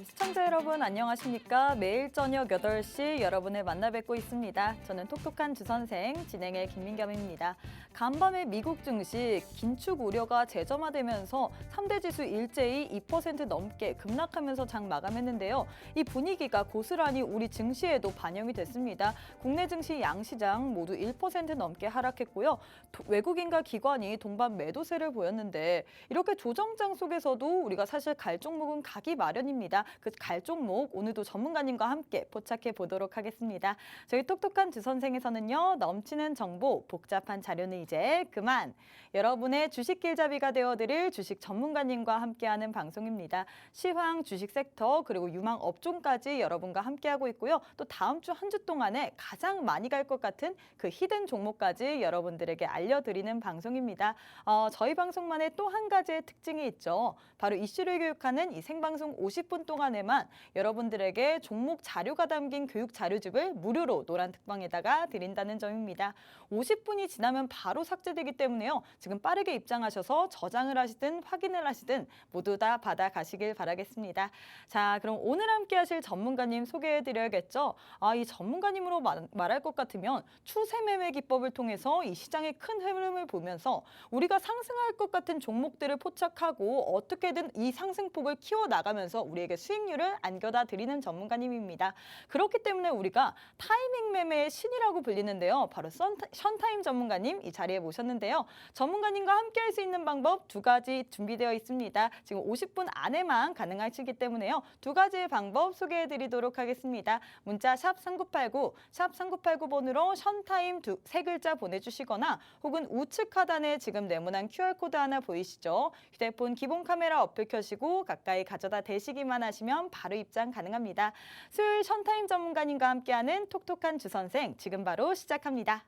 시청자 여러분 안녕하십니까? 매일 저녁 8시 여러분을 만나 뵙고 있습니다. 저는 똑똑한 주선생 진행의 김민겸입니다. 간밤에 미국 증시 긴축 우려가 재점화되면서 3대 지수 일제히 2% 넘게 급락하면서 장 마감했는데요. 이 분위기가 고스란히 우리 증시에도 반영이 됐습니다. 국내 증시 양시장 모두 1% 넘게 하락했고요. 외국인과 기관이 동반 매도세를 보였는데 이렇게 조정장 속에서도 우리가 사실 갈 종목은 가기 마련입니다. 그 갈 종목 오늘도 전문가님과 함께 포착해 보도록 하겠습니다. 저희 똑똑한 주선생에서는요. 넘치는 정보, 복잡한 자료는 이제 그만! 여러분의 주식 길잡이가 되어드릴 주식 전문가님과 함께하는 방송입니다. 시황, 주식 섹터, 그리고 유망 업종까지 여러분과 함께하고 있고요. 또 다음 주 한 주 동안에 가장 많이 갈 것 같은 그 히든 종목까지 여러분들에게 알려드리는 방송입니다. 저희 방송만의 또 한 가지의 특징이 있죠. 바로 이슈를 교육하는 이 생방송 50분 동안에만 여러분들에게 종목 자료가 담긴 교육 자료집을 무료로 노란 특방에다가 드린다는 점입니다. 50분이 지나면 바로 삭제되기 때문에요. 지금 빠르게 입장하셔서 저장을 하시든 확인을 하시든 모두 다 받아가시길 바라겠습니다. 자, 그럼 오늘 함께 하실 전문가님 소개해드려야겠죠. 이 전문가님으로 말할 것 같으면 추세 매매 기법을 통해서 이 시장의 큰 흐름을 보면서 우리가 상승할 것 같은 종목들을 포착하고 어떻게든 이 상승폭을 키워나가면서 우리에게 수익률을 안겨다 드리는 전문가님입니다. 그렇기 때문에 우리가 타이밍 매매의 신이라고 불리는데요. 바로 션타임 전문가님 이 자리에 모셨는데요. 전문가님과 함께 할 수 있는 방법 두 가지 준비되어 있습니다. 지금 50분 안에만 가능하시기 때문에요. 두 가지의 방법 소개해 드리도록 하겠습니다. 문자 샵 3989, 샵 3989번으로 션타임 세 글자 보내주시거나 혹은 우측 하단에 지금 네모난 QR코드 하나 보이시죠? 휴대폰 기본 카메라 어플 켜시고 가까이 가져다 대시기만 하시면 바로 입장 가능합니다. 수요일 션타임 전문가님과 함께하는 톡톡한 주선생 지금 바로 시작합니다.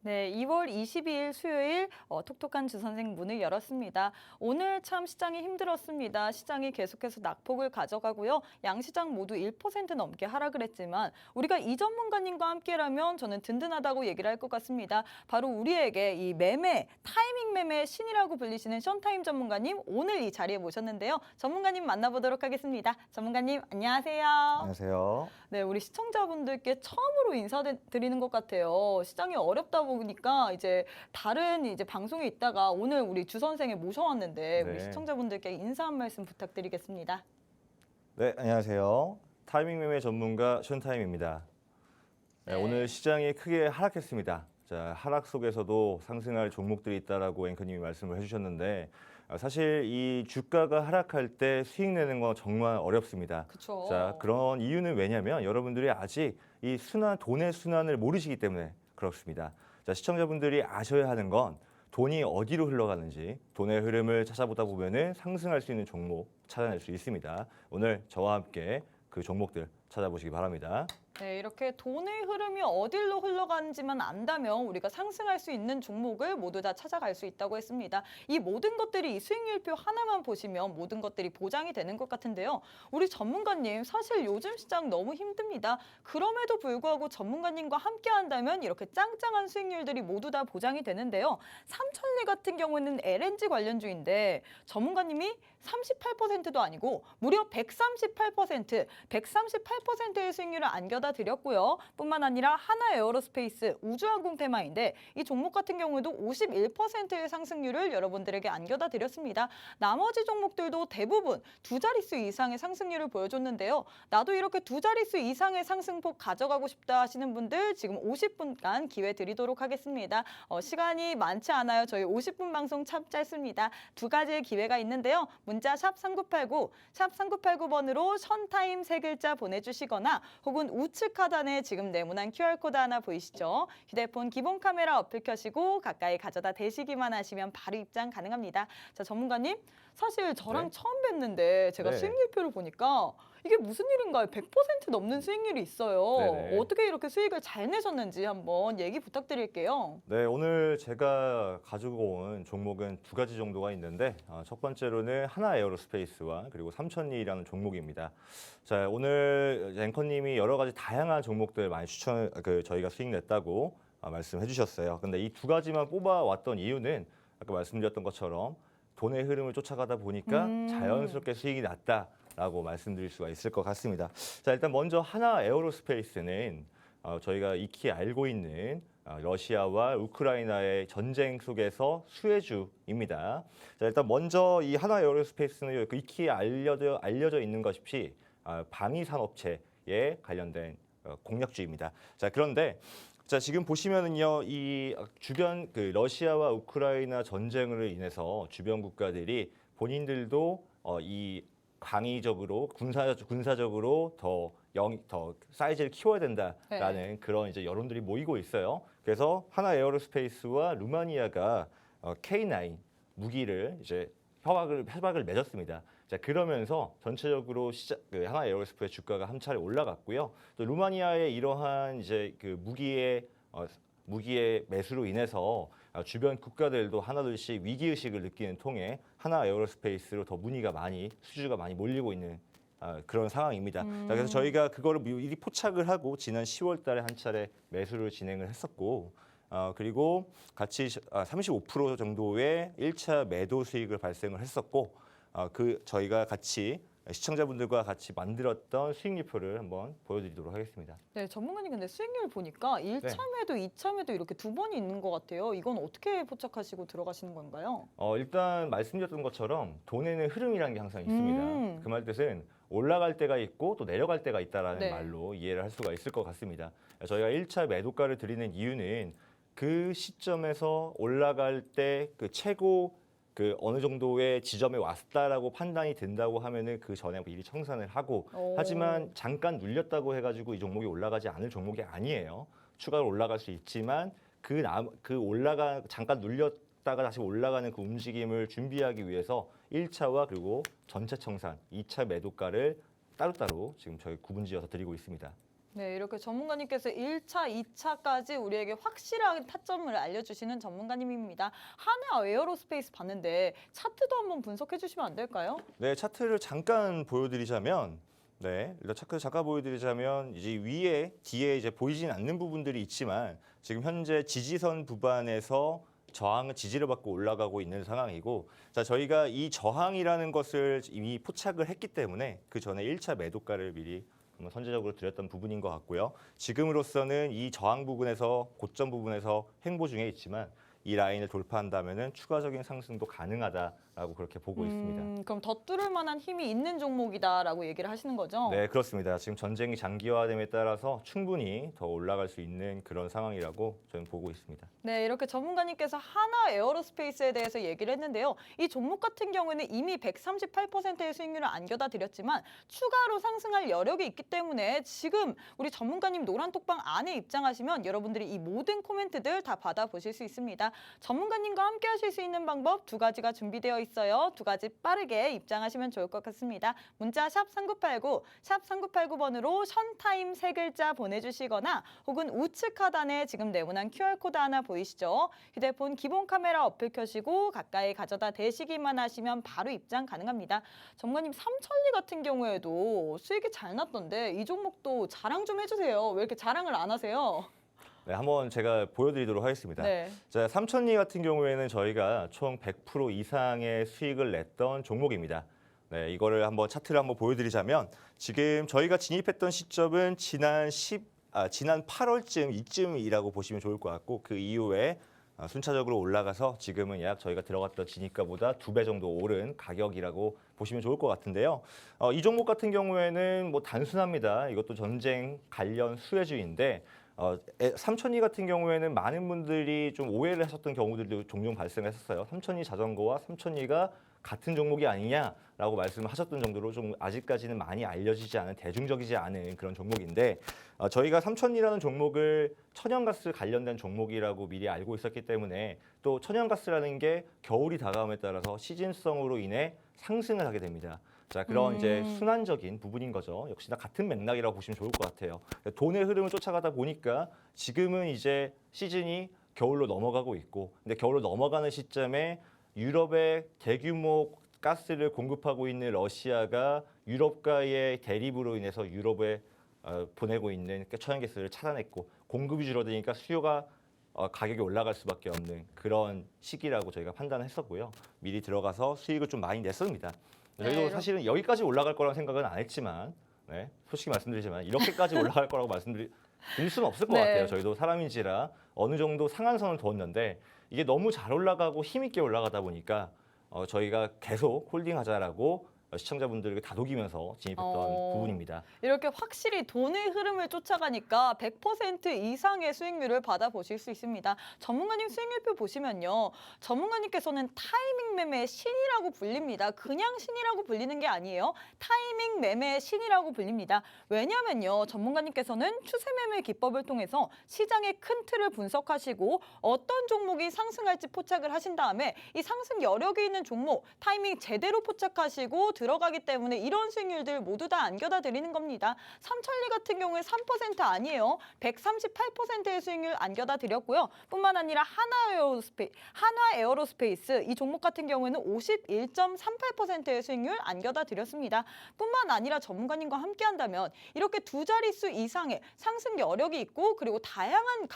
네, 2월 22일 수요일 톡톡한 주선생 문을 열었습니다. 오늘 참 시장이 힘들었습니다. 시장이 계속해서 낙폭을 가져가고요. 양시장 모두 1% 넘게 하락을 했지만 우리가 이 전문가님과 함께라면 저는 든든하다고 얘기를 할 것 같습니다. 바로 우리에게 이 매매, 타이밍 매매의 신이라고 불리시는 션타임 전문가님 오늘 이 자리에 모셨는데요. 전문가님 만나보도록 하겠습니다. 전문가님 안녕하세요. 안녕하세요. 네, 우리 시청자분들께 처음으로 인사드리는 것 같아요. 시장이 어렵다 보니까 이제 다른 이제 방송에 있다가 오늘 우리 주 선생을 모셔왔는데 우리 시청자분들께 인사 한 말씀 부탁드리겠습니다. 네, 안녕하세요. 타이밍 매매 전문가 션타임입니다. 네, 오늘 시장이 크게 하락했습니다. 자, 하락 속에서도 상승할 종목들이 있다라고 앵커님이 말씀을 해주셨는데 사실 이 주가가 하락할 때 수익 내는 건 정말 어렵습니다. 그쵸. 자, 그런 이유는 왜냐면 여러분들이 아직 이 돈의 순환을 모르시기 때문에 그렇습니다. 자, 시청자분들이 아셔야 하는 건 돈이 어디로 흘러가는지 돈의 흐름을 찾아보다 보면은 상승할 수 있는 종목 찾아낼 수 있습니다. 오늘 저와 함께 그 종목들 찾아보시기 바랍니다. 네, 이렇게 돈의 흐름이 어디로 흘러가는지만 안다면 우리가 상승할 수 있는 종목을 모두 다 찾아갈 수 있다고 했습니다. 이 모든 것들이 이 수익률표 하나만 보시면 모든 것들이 보장이 되는 것 같은데요. 우리 전문가님, 사실 요즘 시장 너무 힘듭니다. 그럼에도 불구하고 전문가님과 함께 한다면 이렇게 짱짱한 수익률들이 모두 다 보장이 되는데요. 삼천리 같은 경우는 LNG 관련주인데 전문가님이 38%도 아니고 무려 138%의 수익률을 안겨다 안겨다 드렸고요. 뿐만 아니라 하나 에어로스페이스 우주항공 테마인데 이 종목 같은 경우에도 51%의 상승률을 여러분들에게 안겨다 드렸습니다. 나머지 종목들도 대부분 두 자릿수 이상의 상승률을 보여줬는데요. 나도 이렇게 두 자릿수 이상의 상승폭 가져가고 싶다 하시는 분들 지금 50분간 기회 드리도록 하겠습니다. 시간이 많지 않아요. 저희 50분 방송 참 짧습니다. 두 가지의 기회가 있는데요. 문자 샵 3989, 샵 3989번으로 션타임 세 글자 보내주시거나 혹은 우측 하단에 지금 네모난 QR코드 하나 보이시죠? 휴대폰 기본 카메라 어플 켜시고 가까이 가져다 대시기만 하시면 바로 입장 가능합니다. 자, 전문가님, 사실 저랑 네. 처음 뵀는데 제가 네. 수익률표를 보니까 이게 무슨 일인가요? 100% 넘는 수익률이 있어요. 네네. 어떻게 이렇게 수익을 잘 내셨는지 한번 얘기 부탁드릴게요. 네, 오늘 제가 가지고 온 종목은 두 가지 정도가 있는데 첫 번째로는 하나 에어로스페이스와 그리고 삼천리라는 종목입니다. 자, 오늘 앵커님이 여러 가지 다양한 종목들 많이 저희가 수익 냈다고 말씀해 주셨어요. 근데 이 두 가지만 뽑아왔던 이유는 아까 말씀드렸던 것처럼 돈의 흐름을 쫓아가다 보니까 자연스럽게 수익이 났다라고 말씀드릴 수가 있을 것 같습니다. 자, 일단 먼저 하나 에어로스페이스는 저희가 익히 알고 있는 러시아와 우크라이나의 전쟁 속에서 수혜주입니다. 자, 일단 먼저 이 하나 에어로스페이스는 익히 알려져 있는 것이 방위 산업체에 관련된 공약주입니다. 자, 그런데 자, 지금 보시면은요, 이 주변 러시아와 우크라이나 전쟁으로 인해서 주변 국가들이 본인들도 이 강의적으로 군사적으로 더 사이즈를 키워야 된다라는 그런 이제 여론들이 모이고 있어요. 그래서 하나 에어로스페이스와 루마니아가 K9 무기를 이제 협약을 맺었습니다. 자, 그러면서 전체적으로 하나 에어로스페이스 주가가 한 차례 올라갔고요. 또 루마니아의 이러한 이제 무기의 매수로 인해서 주변 국가들도 하나둘씩 위기의식을 느끼는 통에 하나 에어로스페이스로 더 수주가 많이 몰리고 있는 그런 상황입니다. 자, 그래서 저희가 그거를 미리 포착을 하고 지난 10월 달에 한 차례 매수를 진행을 했었고 그리고 같이 35% 정도의 1차 매도 수익을 발생을 했었고 저희가 같이 시청자분들과 같이 만들었던 수익률표를 한번 보여드리도록 하겠습니다. 네, 전문가님 근데 수익률 보니까 1차 매도, 2차 매도 이렇게 두 번이 있는 것 같아요. 이건 어떻게 포착하시고 들어가시는 건가요? 일단 말씀드렸던 것처럼 돈에는 흐름이라는 게 항상 있습니다. 그 말 뜻은 올라갈 때가 있고 또 내려갈 때가 있다라는 네. 말로 이해를 할 수가 있을 것 같습니다. 저희가 1차 매도가를 드리는 이유는 그 시점에서 올라갈 때 최고 어느 정도의 지점에 왔다라고 판단이 된다고 하면은 그 전에 미리 청산을 하고 하지만 잠깐 눌렸다고 해가지고 이 종목이 올라가지 않을 종목이 아니에요. 추가로 올라갈 수 있지만 잠깐 눌렸다가 다시 올라가는 그 움직임을 준비하기 위해서 1차와 그리고 전체 청산, 2차 매도가를 따로따로 지금 저희 구분지어서 드리고 있습니다. 네, 이렇게 전문가님께서 1차, 2차까지 우리에게 확실하게 타점을 알려주시는 전문가님입니다. 하나 에어로스페이스 봤는데 차트도 한번 분석해 주시면 안 될까요? 네, 차트를 잠깐 보여드리자면 일단 차트 잠깐 보여드리자면 이제 뒤에 이제 보이진 않는 부분들이 있지만 지금 현재 지지선 부분에서 지지를 받고 올라가고 있는 상황이고 자, 저희가 이 저항이라는 것을 이미 포착을 했기 때문에 그 전에 1차 매도가를 미리 선제적으로 드렸던 부분인 것 같고요. 지금으로서는 이 저항 부분에서 고점 부분에서 횡보 중에 있지만 이 라인을 돌파한다면은 추가적인 상승도 가능하다라고 그렇게 보고 있습니다. 그럼 더 뚫을 만한 힘이 있는 종목이다라고 얘기를 하시는 거죠? 네, 그렇습니다. 지금 전쟁이 장기화됨에 따라서 충분히 더 올라갈 수 있는 그런 상황이라고 저는 보고 있습니다. 네, 이렇게 전문가님께서 하나 에어로스페이스에 대해서 얘기를 했는데요. 이 종목 같은 경우에는 이미 138%의 수익률을 안겨다 드렸지만 추가로 상승할 여력이 있기 때문에 지금 우리 전문가님 노란톡방 안에 입장하시면 여러분들이 이 모든 코멘트들 다 받아보실 수 있습니다. 전문가님과 함께 하실 수 있는 방법 두 가지가 준비되어 있어요. 두 가지 빠르게 입장하시면 좋을 것 같습니다. 문자 샵 3989, 샵 3989번으로 션타임 세 글자 보내주시거나 혹은 우측 하단에 지금 네모난 QR코드 하나 보이시죠? 휴대폰 기본 카메라 어플 켜시고 가까이 가져다 대시기만 하시면 바로 입장 가능합니다. 전문가님 삼천리 같은 경우에도 수익이 잘 났던데 이 종목도 자랑 좀 해주세요. 왜 이렇게 자랑을 안 하세요? 네, 한번 제가 보여드리도록 하겠습니다. 네. 자, 삼천리 같은 경우에는 저희가 총 100% 이상의 수익을 냈던 종목입니다. 네, 이거를 한번 차트를 한번 보여드리자면 지금 저희가 진입했던 시점은 지난 8월쯤 이쯤이라고 보시면 좋을 것 같고 그 이후에 순차적으로 올라가서 지금은 약 저희가 들어갔던 진입가보다 2배 정도 오른 가격이라고 보시면 좋을 것 같은데요. 이 종목 같은 경우에는 뭐 단순합니다. 이것도 전쟁 관련 수혜주인데 삼천리 같은 경우에는 많은 분들이 좀 오해를 하셨던 경우들도 종종 발생했었어요. 삼천리 자전거와 삼천리가 같은 종목이 아니냐라고 말씀하셨던 정도로 좀 아직까지는 많이 알려지지 않은 대중적이지 않은 그런 종목인데 저희가 삼천리라는 종목을 천연가스 관련된 종목이라고 미리 알고 있었기 때문에 또 천연가스라는 게 겨울이 다가옴에 따라서 시즌성으로 인해 상승을 하게 됩니다. 자, 그런 이제 순환적인 부분인 거죠. 역시나 같은 맥락이라고 보시면 좋을 것 같아요. 돈의 흐름을 쫓아가다 보니까 지금은 이제 시즌이 겨울로 넘어가고 있고, 근데 겨울로 넘어가는 시점에 유럽의 대규모 가스를 공급하고 있는 러시아가 유럽과의 대립으로 인해서 유럽에 보내고 있는 천연가스를 차단했고 공급이 줄어드니까 수요가 가격이 올라갈 수밖에 없는 그런 시기라고 저희가 판단했었고요. 미리 들어가서 수익을 좀 많이 냈습니다. 저희도 네, 사실은 여기까지 올라갈 거라는 생각은 안 했지만 네, 솔직히 말씀드리지만 이렇게까지 올라갈 거라고 말씀드릴 수는 없을 것 네. 같아요. 저희도 사람인지라 어느 정도 상한선을 두었는데 이게 너무 잘 올라가고 힘있게 올라가다 보니까 저희가 계속 홀딩하자라고 시청자분들에게 다독이면서 진입했던 부분입니다. 이렇게 확실히 돈의 흐름을 쫓아가니까 100% 이상의 수익률을 받아보실 수 있습니다. 전문가님 수익률표 보시면요. 전문가님께서는 타이밍 매매의 신이라고 불립니다. 그냥 신이라고 불리는 게 아니에요. 타이밍 매매의 신이라고 불립니다. 왜냐하면요. 전문가님께서는 추세 매매 기법을 통해서 시장의 큰 틀을 분석하시고 어떤 종목이 상승할지 포착을 하신 다음에 이 상승 여력이 있는 종목 타이밍 제대로 포착하시고 들어가기 때문에 이런 수익률들 모두 다 안겨다 드리는 겁니다. 삼천리 같은 경우에 3% 아니에요. 138%의 수익률 안겨다 드렸고요. 뿐만 아니라 한화에어로스페이스 이 종목 같은 경우에는 51.38%의 수익률 안겨다 드렸습니다. 뿐만 아니라 전문가님과 함께 한다면 이렇게 두 자릿수 이상의 상승 여력이 있고 그리고 다양한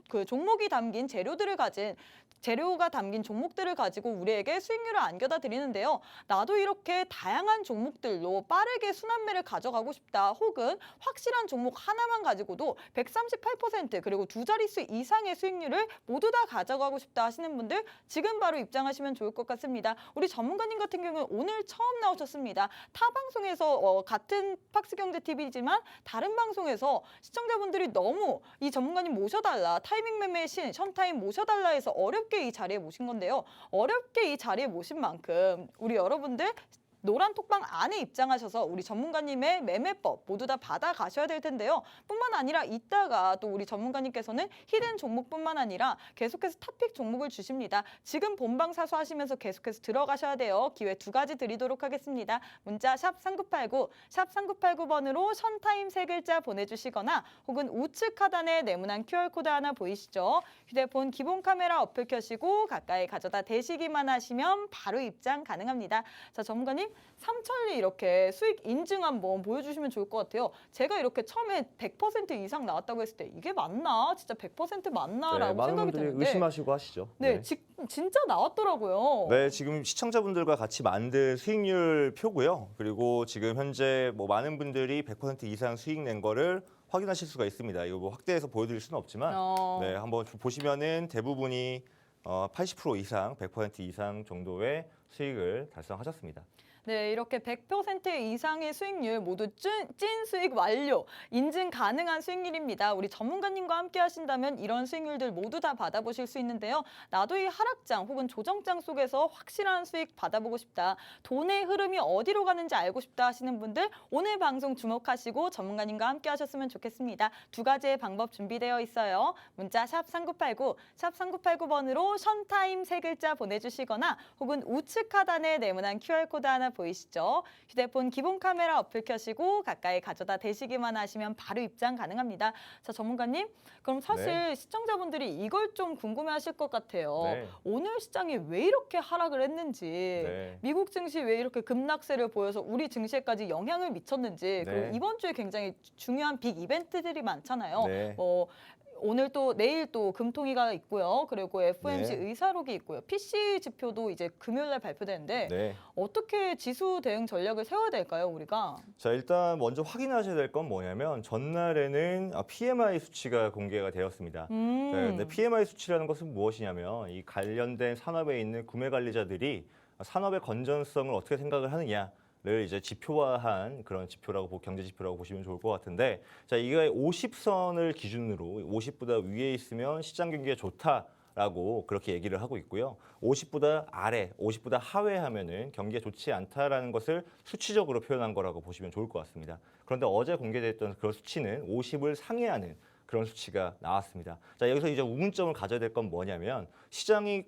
그 종목이 담긴 재료가 담긴 종목들을 가지고 우리에게 수익률을 안겨다 드리는데요. 나도 이렇게 다양한 종목들로 빠르게 순환매를 가져가고 싶다. 혹은 확실한 종목 하나만 가지고도 138% 그리고 두 자릿수 이상의 수익률을 모두 다 가져가고 싶다 하시는 분들 지금 바로 입장하시면 좋을 것 같습니다. 우리 전문가님 같은 경우는 오늘 처음 나오셨습니다. 타 방송에서 같은 팍스경제TV지만 다른 방송에서 시청자분들이 너무 이 전문가님 모셔달라. 타이밍 매매의 신, 션타임 모셔달라 해서 어렵게 이 자리에 모신 건데요. 어렵게 이 자리에 모신 만큼 우리 여러분들 노란 톡방 안에 입장하셔서 우리 전문가님의 매매법 모두 다 받아가셔야 될 텐데요. 뿐만 아니라 이따가 또 우리 전문가님께서는 히든 종목뿐만 아니라 계속해서 탑픽 종목을 주십니다. 지금 본방 사수하시면서 계속해서 들어가셔야 돼요. 기회 2가지 드리도록 하겠습니다. 문자 샵 3989, 샵 3989번으로 션타임 3글자 보내주시거나 혹은 우측 하단에 네모난 QR코드 하나 보이시죠? 휴대폰 기본 카메라 어플 켜시고 가까이 가져다 대시기만 하시면 바로 입장 가능합니다. 자, 전문가님 삼천리 이렇게 수익 인증 한번 보여주시면 좋을 것 같아요. 제가 이렇게 처음에 100% 이상 나왔다고 했을 때 이게 맞나? 진짜 100% 맞나라고 많은 생각이 분들이 드는데 의심하시고 하시죠. 네, 진짜 나왔더라고요. 네, 지금 시청자분들과 같이 만든 수익률 표고요. 그리고 지금 현재 뭐 많은 분들이 100% 이상 수익 낸 거를 확인하실 수가 있습니다. 이거 뭐 확대해서 보여드릴 수는 없지만, 네, 한번 보시면은 대부분이 80% 이상, 100% 이상 정도의 수익을 달성하셨습니다. 네, 이렇게 100% 이상의 수익률 모두 찐 수익 완료, 인증 가능한 수익률입니다. 우리 전문가님과 함께 하신다면 이런 수익률들 모두 다 받아보실 수 있는데요. 나도 이 하락장 혹은 조정장 속에서 확실한 수익 받아보고 싶다. 돈의 흐름이 어디로 가는지 알고 싶다 하시는 분들 오늘 방송 주목하시고 전문가님과 함께 하셨으면 좋겠습니다. 2가지의 방법 준비되어 있어요. 문자 샵 3989, 샵 3989번으로 션타임 3글자 보내주시거나 혹은 우측 하단에 네모난 QR코드 하나 보이시죠? 휴대폰 기본 카메라 어플 켜시고 가까이 가져다 대시기만 하시면 바로 입장 가능합니다. 자, 전문가님, 그럼 사실 시청자분들이 이걸 좀 궁금해하실 것 같아요. 네. 오늘 시장이 왜 이렇게 하락을 했는지, 미국 증시 왜 이렇게 급락세를 보여서 우리 증시에까지 영향을 미쳤는지, 그리고 이번 주에 굉장히 중요한 빅 이벤트들이 많잖아요. 뭐 오늘 또 내일 또 금통위가 있고요. 그리고 FOMC 네. 의사록이 있고요. PC 지표도 이제 금요일 날 발표되는데 네. 어떻게 지수 대응 전략을 세워야 될까요, 우리가? 자, 일단 먼저 확인하셔야 될 건 뭐냐면 전날에는 PMI 수치가 공개가 되었습니다. 자, 근데 PMI 수치라는 것은 무엇이냐면 이 관련된 산업에 있는 구매 관리자들이 산업의 건전성을 어떻게 생각을 하느냐를 이제 지표화한 그런 지표라고 경제 지표라고 보시면 좋을 것 같은데, 자, 이게 50선을 기준으로 50보다 위에 있으면 시장 경기가 좋다라고 그렇게 얘기를 하고 있고요. 50보다 아래, 50보다 하회하면은 경기가 좋지 않다라는 것을 수치적으로 표현한 거라고 보시면 좋을 것 같습니다. 그런데 어제 공개됐던 그런 수치는 50을 상회하는 그런 수치가 나왔습니다. 자, 여기서 이제 우문점을 가져야 될 건 뭐냐면 시장이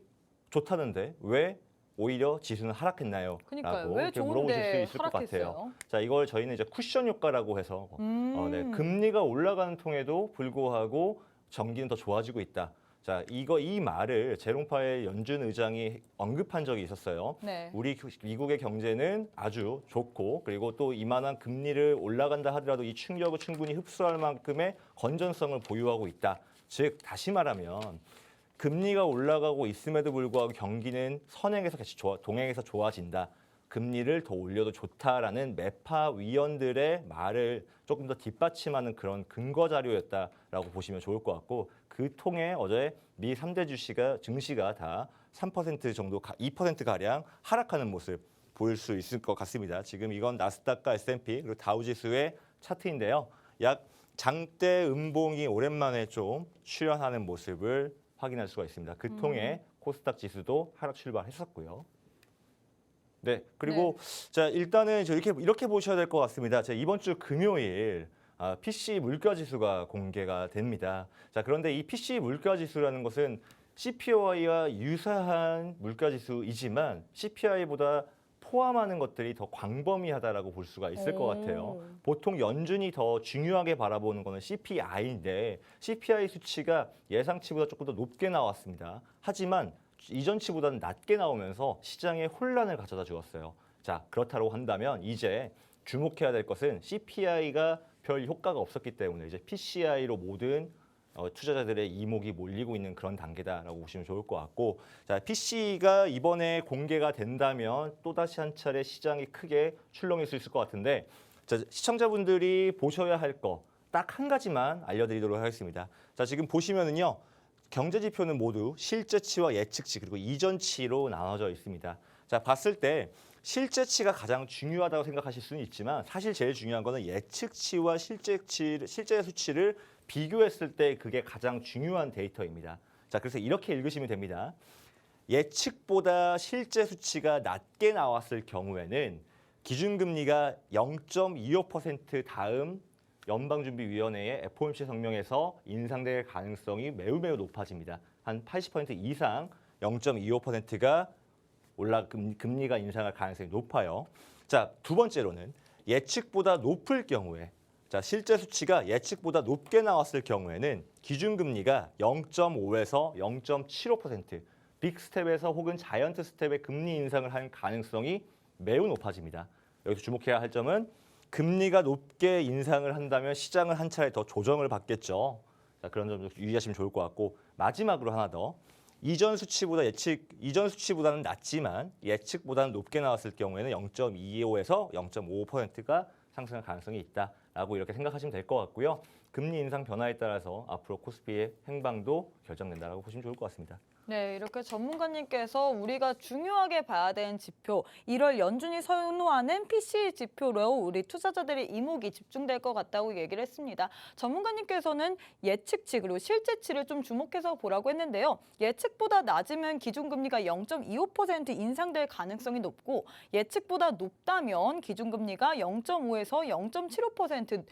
좋다는데 왜 오히려 지수는 하락했나요? 그러니까요. 라고 왜 이렇게 물어보실 수 좋은데 있을 것 같아요. 하락했어요? 자, 이걸 저희는 이제 쿠션 효과라고 해서 네, 금리가 올라가는 통에도 불구하고 경기는 더 좋아지고 있다. 자, 이 말을 제롬 파웰 연준 의장이 언급한 적이 있었어요. 네. 우리 미국의 경제는 아주 좋고 그리고 또 이만한 금리를 올라간다 하더라도 이 충격을 충분히 흡수할 만큼의 건전성을 보유하고 있다. 즉 다시 말하면 금리가 올라가고 있음에도 불구하고 경기는 선행에서 같이 동행해서 좋아진다. 금리를 더 올려도 좋다라는 매파 위원들의 말을 조금 더 뒷받침하는 그런 근거 자료였다라고 보시면 좋을 것 같고, 그 통에 어제 미 3대 증시가 다 3% 정도, 2% 가량 하락하는 모습 보일 수 있을 것 같습니다. 지금 이건 나스닥과 S&P 그리고 다우지수의 차트인데요. 약 장대 음봉이 오랜만에 좀 출현하는 모습을 확인할 수가 있습니다. 그 통에 코스닥 지수도 하락 출발했었고요. 네, 그리고 자, 일단은 이렇게 보셔야 될 것 같습니다. 자, 이번 주 금요일 PC 물가 지수가 공개가 됩니다. 자, 그런데 이 PC 물가 지수라는 것은 CPI와 유사한 물가 지수이지만 CPI보다 포함하는 것들이 더 광범위하다라고 볼 수가 있을 것 같아요. 보통 연준이 더 중요하게 바라보는 거는 CPI인데 CPI 수치가 예상치보다 조금 더 높게 나왔습니다. 하지만 이전치보다는 낮게 나오면서 시장에 혼란을 가져다 주었어요. 자, 그렇다고 한다면 이제 주목해야 될 것은 CPI가 별 효과가 없었기 때문에 이제 PCI로 모든 투자자들의 이목이 몰리고 있는 그런 단계다라고 보시면 좋을 것 같고, 자, PC가 이번에 공개가 된다면 또다시 한 차례 시장이 크게 출렁일 수 있을 것 같은데, 자, 시청자분들이 보셔야 할 거 딱 한 가지만 알려드리도록 하겠습니다. 자, 지금 보시면은요. 경제 지표는 모두 실제치와 예측치 그리고 이전치로 나눠져 있습니다. 자, 봤을 때 실제치가 가장 중요하다고 생각하실 수는 있지만 사실 제일 중요한 거는 예측치와 실제 수치를 비교했을 때 그게 가장 중요한 데이터입니다. 자, 그래서 이렇게 읽으시면 됩니다. 예측보다 실제 수치가 낮게 나왔을 경우에는 기준금리가 0.25% 다음 연방준비위원회의 FOMC 성명에서 인상될 가능성이 매우 높아집니다. 한 80% 이상 0.25%가 금리가 인상할 가능성이 높아요. 자, 두 번째로는 예측보다 높을 경우에, 자, 실제 수치가 예측보다 높게 나왔을 경우에는 기준금리가 0.5에서 0.75%, 빅스텝에서 혹은 자이언트 스텝의 금리 인상을 할 가능성이 매우 높아집니다. 여기서 주목해야 할 점은 금리가 높게 인상을 한다면 시장은 한 차례 더 조정을 받겠죠. 자, 그런 점도 유의하시면 좋을 것 같고, 마지막으로 하나 더. 이전 수치보다는 낮지만 예측보다는 높게 나왔을 경우에는 0.25에서 0.5%가 상승할 가능성이 있다라고 이렇게 생각하시면 될 것 같고요. 금리 인상 변화에 따라서 앞으로 코스피의 행방도 결정된다라고 보시면 좋을 것 같습니다. 네, 이렇게 전문가님께서 우리가 중요하게 봐야 되는 지표, 1월 연준이 선호하는 PC 지표로 우리 투자자들의 이목이 집중될 것 같다고 얘기를 했습니다. 전문가님께서는 예측치 그리고 실제치를 좀 주목해서 보라고 했는데요. 예측보다 낮으면 기준금리가 0.25% 인상될 가능성이 높고, 예측보다 높다면 기준금리가 0.5에서 0.75%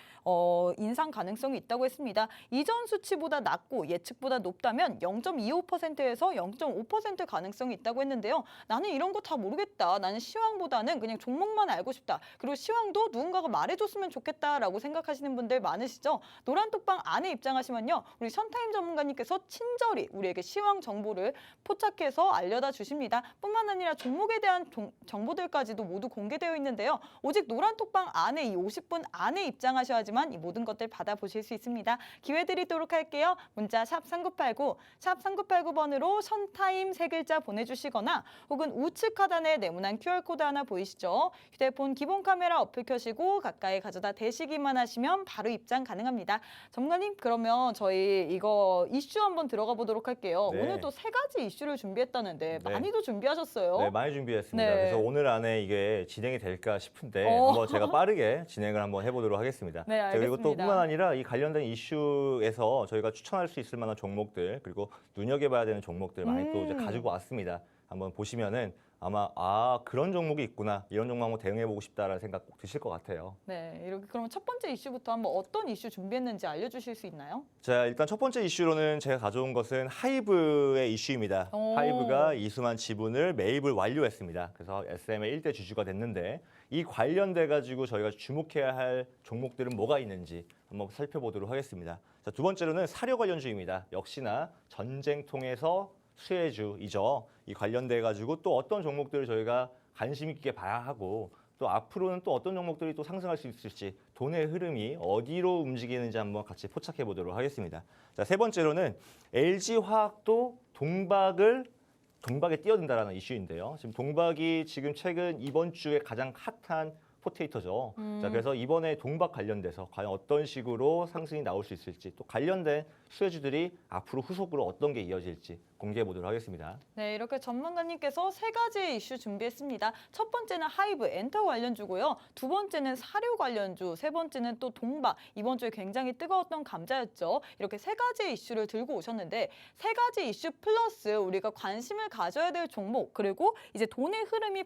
인상 가능성이 있다고 했습니다. 이전 수치보다 낮고 예측보다 높다면 0.25%에서 중에서 0.5% 가능성이 있다고 했는데요. 나는 이런 거 다 모르겠다. 나는 시황보다는 그냥 종목만 알고 싶다. 그리고 시황도 누군가가 말해줬으면 좋겠다라고 생각하시는 분들 많으시죠? 노란톡방 안에 입장하시면요. 우리 션타임 전문가님께서 친절히 우리에게 시황 정보를 포착해서 알려다 주십니다. 뿐만 아니라 종목에 대한 정보들까지도 모두 공개되어 있는데요. 오직 노란톡방 안에 이 50분 안에 입장하셔야지만 이 모든 것들 받아보실 수 있습니다. 기회 드리도록 할게요. 문자 샵 3989, 샵 3989번으로 션타임 세 글자 보내주시거나 혹은 우측 하단에 네모난 QR코드 하나 보이시죠? 휴대폰 기본 카메라 어플 켜시고 가까이 가져다 대시기만 하시면 바로 입장 가능합니다. 전문가님, 그러면 저희 이거 이슈 한번 들어가 보도록 할게요. 네. 오늘 또 세 가지 이슈를 준비했다는데 네. 많이도 준비하셨어요? 네, 많이 준비했습니다. 네. 그래서 오늘 안에 이게 진행이 될까 싶은데 어. 한번 제가 빠르게 진행을 한번 해보도록 하겠습니다. 네, 자, 그리고 또 알겠습니다. 뿐만 아니라 이 관련된 이슈에서 저희가 추천할 수 있을 만한 종목들 그리고 눈여겨봐야 되는 종목들 많이 또 이제 가지고 왔습니다. 한번 보시면은 아마 그런 종목이 있구나, 이런 종목 한번 대응해보고 싶다라는 생각 꼭 드실 것 같아요. 네, 이렇게 그러면 첫 번째 이슈부터 한번 어떤 이슈 준비했는지 알려주실 수 있나요? 자, 일단 첫 번째 이슈로는 제가 가져온 것은 하이브의 이슈입니다. 오. 하이브가 이수만 지분을 매입을 완료했습니다. 그래서 SM의 1대 주주가 됐는데 이 관련돼 가지고 저희가 주목해야 할 종목들은 뭐가 있는지 한번 살펴보도록 하겠습니다. 자, 두 번째로는 사료 관련주입니다. 역시나 전쟁통에서 수혜주이죠. 이 관련돼 가지고 또 어떤 종목들을 저희가 관심 있게 봐야 하고 또 앞으로는 또 어떤 종목들이 또 상승할 수 있을지 돈의 흐름이 어디로 움직이는지 한번 같이 포착해 보도록 하겠습니다. 자, 세 번째로는 LG화학도 동박에 뛰어든다라는 이슈인데요. 지금 동박이 지금 최근 이번 주에 가장 핫한 포테이토죠. 자, 그래서 이번에 동박 관련돼서 과연 어떤 식으로 상승이 나올 수 있을지 또 관련된 수혜주들이 앞으로 후속으로 어떤 게 이어질지 공개해 보도록 하겠습니다. 네, 이렇게 전문가님께서 세 가지 이슈 준비했습니다. 첫 번째는 하이브 엔터 관련주고요. 두 번째는 사료 관련주, 세 번째는 또 동박. 이번 주에 굉장히 뜨거웠던 감자였죠. 이렇게 세 가지 이슈를 들고 오셨는데 세 가지 이슈 플러스 우리가 관심을 가져야 될 종목 그리고 이제 돈의 흐름이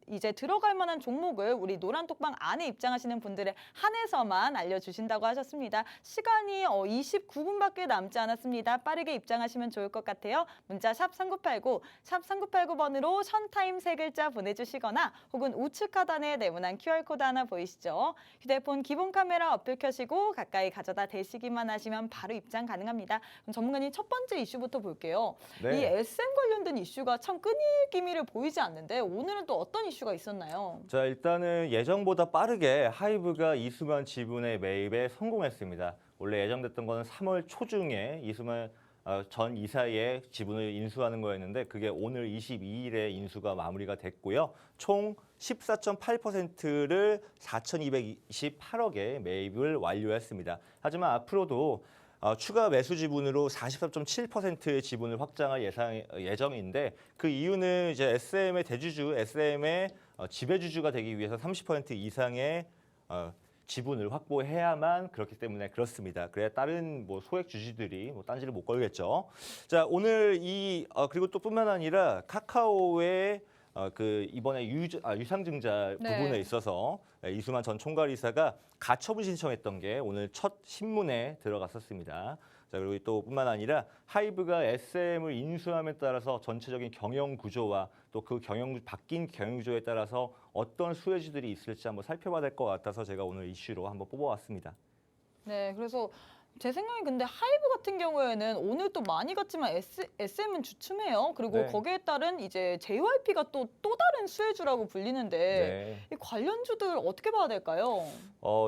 이제 들어갈 만한 종목을 우리 노란톡방 안에 입장하시는 분들에 한해서만 알려주신다고 하셨습니다. 시간이 29분밖에 남지 않았습니다. 빠르게 입장하시면 좋을 것 같아요. 문자 샵 3989, 샵 3989번으로 션타임 세 글자 보내주시거나 혹은 우측 하단에 네모난 QR코드 하나 보이시죠? 휴대폰 기본 카메라 어플 켜시고 가까이 가져다 대시기만 하시면 바로 입장 가능합니다. 그럼 전문가님 첫 번째 이슈부터 볼게요. 네. 이 SM 관련된 이슈가 참 끈일기미를 보이지 않는데 오늘은 또 어떤 이슈가 있었나요? 자, 일단은 예정보다 빠르게 하이브가 이수만 지분의 매입에 성공했습니다. 원래 예정됐던 거는 3월 초중에 이수만 전 이사의 지분을 인수하는 거였는데 그게 오늘 22일에 인수가 마무리가 됐고요. 총 14.8%를 4,228억에 매입을 완료했습니다. 하지만 앞으로도 추가 매수 지분으로 43.7%의 지분을 확장할 예정인데 그 이유는 이제 SM의 대주주, SM의 지배주주가 되기 위해서 30% 이상의 지분을 확보해야만 그렇기 때문에 그렇습니다. 그래야 다른 뭐 소액 주주들이 뭐 딴지를 못 걸겠죠. 자, 오늘 그리고 또 뿐만 아니라 카카오의 그 이번에 유상증자 네. 부분에 있어서 이수만 전 총괄이사가 가처분 신청했던 게 오늘 첫 신문에 들어갔었습니다. 자, 그리고 또 뿐만 아니라 하이브가 SM을 인수함에 따라서 전체적인 경영 구조와 또 그 바뀐 경영 구조에 따라서 어떤 수혜주들이 있을지 한번 살펴봐야 될 것 같아서 제가 오늘 이슈로 한번 뽑아왔습니다. 네, 그래서 제 생각에 근데 하이브 같은 경우에는 오늘 또 많이 갔지만 SM은 주춤해요. 그리고 네. 거기에 따른 이제 JYP가 또 다른 수혜주라고 불리는데 네. 이 관련주들 어떻게 봐야 될까요?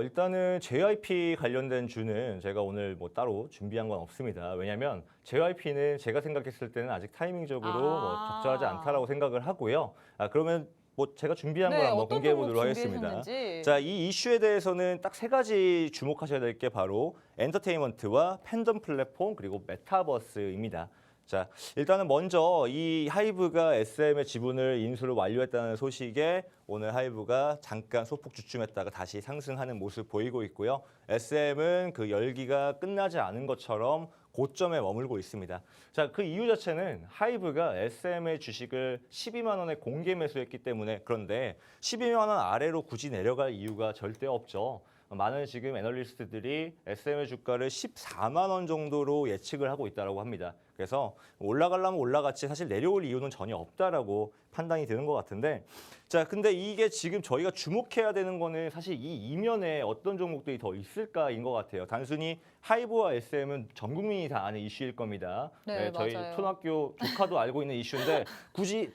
일단은 JYP 관련된 주는 제가 오늘 뭐 따로 준비한 건 없습니다. 왜냐하면 JYP는 제가 생각했을 때는 아직 타이밍적으로 뭐 적절하지 않다라고 생각을 하고요. 그러면 뭐 제가 준비한 걸 한번 어떤 공개해 종목 보도록 하겠습니다. 준비하셨는지. 자, 이 이슈에 대해서는 딱 세 가지 주목하셔야 될 게 바로 엔터테인먼트와 팬덤 플랫폼 그리고 메타버스입니다. 자, 일단은 먼저 이 하이브가 SM의 지분을 인수를 완료했다는 소식에 오늘 하이브가 잠깐 소폭 주춤했다가 다시 상승하는 모습 보이고 있고요. SM은 그 열기가 끝나지 않은 것처럼 고점에 머물고 있습니다. 자, 그 이유 자체는 하이브가 SM의 주식을 12만 원에 공개 매수했기 때문에 그런데 12만 원 아래로 굳이 내려갈 이유가 절대 없죠. 많은 지금 애널리스트들이 SM의 주가를 14만 원 정도로 예측을 하고 있다고 합니다. 그래서 올라가려면 올라갔지 사실 내려올 이유는 전혀 없다라고 판단이 되는 것 같은데 자, 근데 이게 지금 저희가 주목해야 되는 거는 사실 이 이면에 어떤 종목들이 더 있을까인 것 같아요. 단순히 하이브와 SM은 전 국민이 다 아는 이슈일 겁니다. 네, 저희 맞아요. 초등학교 조카도 알고 있는 이슈인데 굳이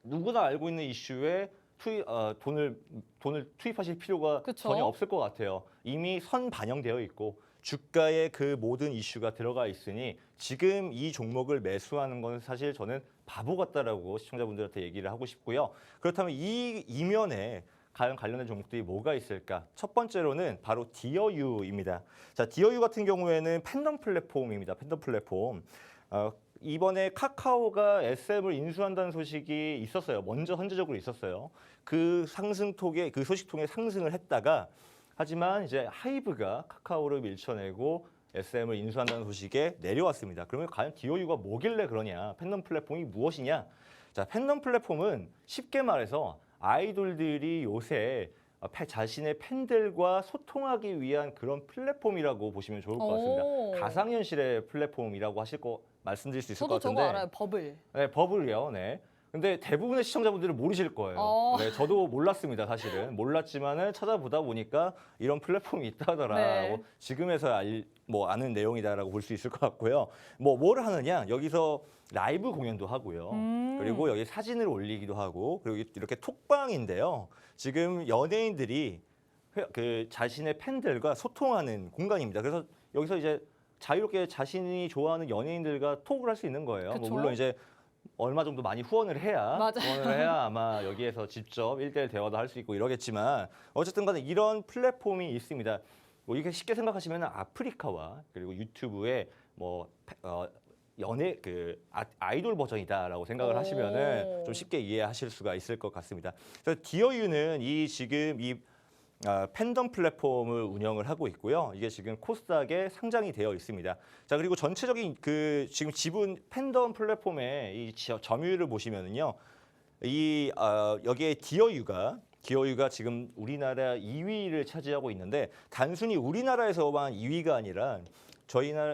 누구나 알고 있는 이슈에 돈을 투입하실 필요가 그쵸? 전혀 없을 것 같아요. 이미 선 반영되어 있고 주가에 그 모든 이슈가 들어가 있으니 지금 이 종목을 매수하는 건 사실 저는 바보 같다라고 시청자분들한테 얘기를 하고 싶고요. 그렇다면 이 이면에 과연 관련된 종목들이 뭐가 있을까? 첫 번째로는 바로 디어유입니다. 자, 디어유 같은 경우에는 팬덤 플랫폼입니다. 팬덤 플랫폼. 이번에 카카오가 SM을 인수한다는 소식이 있었어요. 먼저 선제적으로 있었어요. 그 상승폭에 그 소식 통해 상승을 했다가 하지만 이제 하이브가 카카오를 밀쳐내고 SM을 인수한다는 소식에 내려왔습니다. 그러면 과연 디오유가 뭐길래 그러냐? 팬덤 플랫폼이 무엇이냐? 자, 팬덤 플랫폼은 쉽게 말해서 아이돌들이 요새 자신의 팬들과 소통하기 위한 그런 플랫폼이라고 보시면 좋을 것 같습니다. 오. 가상현실의 플랫폼이라고 말씀드릴 수 있을 것 저도 같은데. 저거 알아요. 버블. 네, 버블이요. 네. 근데 대부분의 시청자분들은 모르실 거예요. 네, 저도 몰랐습니다, 사실은. 몰랐지만은 찾아보다 보니까 이런 플랫폼이 있다 하더라. 네. 지금에서 아는 내용이다라고 볼 수 있을 것 같고요. 뭘 하느냐? 여기서 라이브 공연도 하고요. 그리고 여기 사진을 올리기도 하고 그리고 이렇게 톡방인데요. 지금 연예인들이 그 자신의 팬들과 소통하는 공간입니다. 그래서 여기서 이제 자유롭게 자신이 좋아하는 연예인들과 톡을 할 수 있는 거예요. 그쵸? 물론 이제 얼마 정도 많이 후원을 해야 맞아요. 아마 여기에서 직접 1대1 대화도 할 수 있고 이러겠지만 어쨌든 간에 이런 플랫폼이 있습니다. 이게 쉽게 생각하시면 아프리카와 그리고 유튜브의 아이돌 버전이다라고 생각을 하시면은 좀 쉽게 이해하실 수가 있을 것 같습니다. 그래서 디어유는 지금 팬덤 플랫폼을 운영을 하고 있고요. 이게 지금 코스닥에 상장이 되어 있습니다. 자, 그리고 전체적인 지금 지분 팬덤 플랫폼의 이 점유율을 보시면은요. 여기에 디어유가 지금 우리나라 2위를 차지하고 있는데 단순히 우리나라에서만 2위가 아니라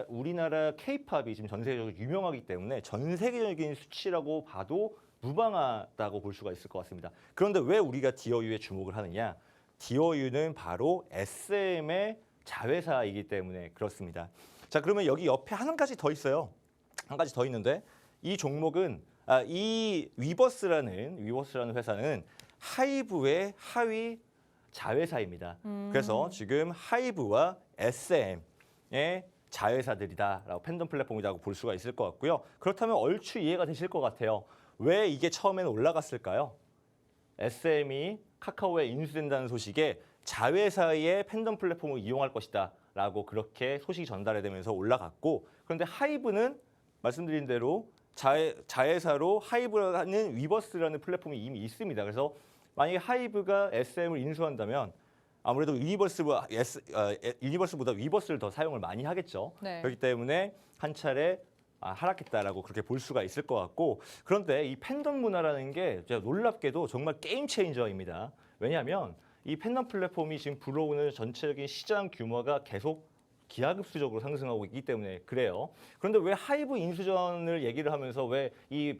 우리나라 K-팝이 지금 전 세계적으로 유명하기 때문에 전 세계적인 수치라고 봐도 무방하다고 볼 수가 있을 것 같습니다. 그런데 왜 우리가 디어유에 주목을 하느냐? 디어유는 바로 SM의 자회사이기 때문에 그렇습니다. 자, 그러면 여기 옆에 한 가지 더 있어요. 한 가지 더 있는데 이 종목은 이 위버스라는 회사는 하이브의 하위 자회사입니다. 그래서 지금 하이브와 SM의 자회사들이다라고 팬덤 플랫폼이라고 볼 수가 있을 것 같고요. 그렇다면 얼추 이해가 되실 것 같아요. 왜 이게 처음에는 올라갔을까요? SM이 카카오에 인수된다는 소식에 자회사의 팬덤 플랫폼을 이용할 것이다라고 그렇게 소식이 전달이 되면서 올라갔고 그런데 하이브는 말씀드린 대로 자회사로 하이브라는 위버스라는 플랫폼이 이미 있습니다. 그래서 만약에 하이브가 SM을 인수한다면 아무래도 유니버스보다 위버스를 더 사용을 많이 하겠죠. 네. 그렇기 때문에 한 차례 하락했다라고 그렇게 볼 수가 있을 것 같고 그런데 이 팬덤 문화라는 게 제가 놀랍게도 정말 게임 체인저입니다. 왜냐하면 이 팬덤 플랫폼이 지금 불어오는 전체적인 시장 규모가 계속 기하급수적으로 상승하고 있기 때문에 그래요. 그런데 왜 하이브 인수전을 얘기를 하면서 왜 이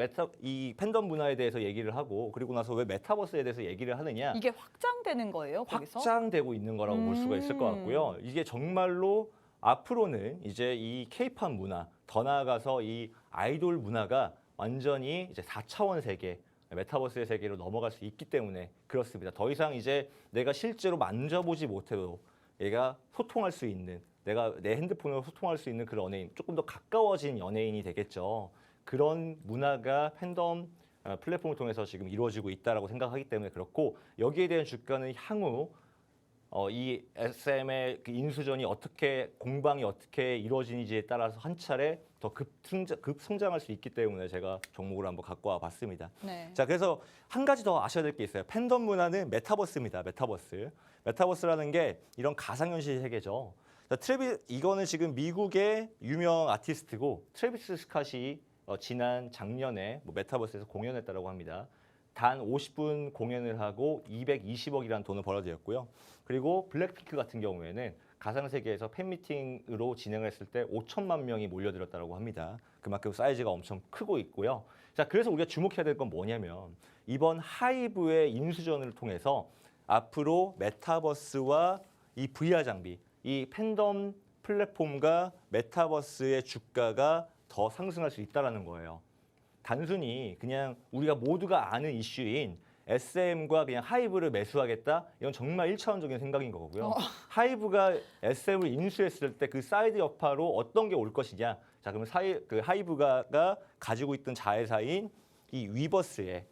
팬덤 문화에 대해서 얘기를 하고 그리고 나서 왜 메타버스에 대해서 얘기를 하느냐? 이게 확장되는 거예요, 거기서? 확장되고 있는 거라고 볼 수가 있을 것 같고요. 이게 정말로 앞으로는 이제 이 K-팝 문화, 더 나아가서 이 아이돌 문화가 완전히 이제 4차원 세계, 메타버스의 세계로 넘어갈 수 있기 때문에 그렇습니다. 더 이상 이제 내가 실제로 만져보지 못해도 얘가 소통할 수 있는, 내가 내 핸드폰으로 소통할 수 있는 그런 연예인, 조금 더 가까워진 연예인이 되겠죠. 그런 문화가 팬덤 플랫폼을 통해서 지금 이루어지고 있다라고 생각하기 때문에 그렇고 여기에 대한 주가는 향후 이 SM의 그 인수전이 공방이 어떻게 이루어지는지에 따라서 한 차례 더 급성장할 수 있기 때문에 제가 종목을 한번 갖고 와봤습니다. 네. 자, 그래서 한 가지 더 아셔야 될 게 있어요. 팬덤 문화는 메타버스입니다. 메타버스라는 게 이런 가상현실 세계죠. 자, 이거는 지금 미국의 유명 아티스트고 트래비스 스캇이 지난 작년에 메타버스에서 공연했다고 합니다. 단 50분 공연을 하고 220억이라는 돈을 벌어들였고요. 그리고 블랙핑크 같은 경우에는 가상세계에서 팬미팅으로 진행을 했을 때 5천만 명이 몰려들었다고 합니다. 그만큼 사이즈가 엄청 크고 있고요. 자, 그래서 우리가 주목해야 될 건 뭐냐면 이번 하이브의 인수전을 통해서 앞으로 메타버스와 이 VR 장비, 이 팬덤 플랫폼과 메타버스의 주가가 더 상승할 수 있다는 거예요. 단순히 그냥 우리가 모두가 아는 이슈인 SM과 그냥 하이브를 매수하겠다? 이건 정말 1차원적인 생각인 거고요. 하이브가 SM을 인수했을 때 그 사이드 여파로 어떤 게 올 것이냐? 자, 그러면 하이브가 가지고 있던 자회사인 이 위버스의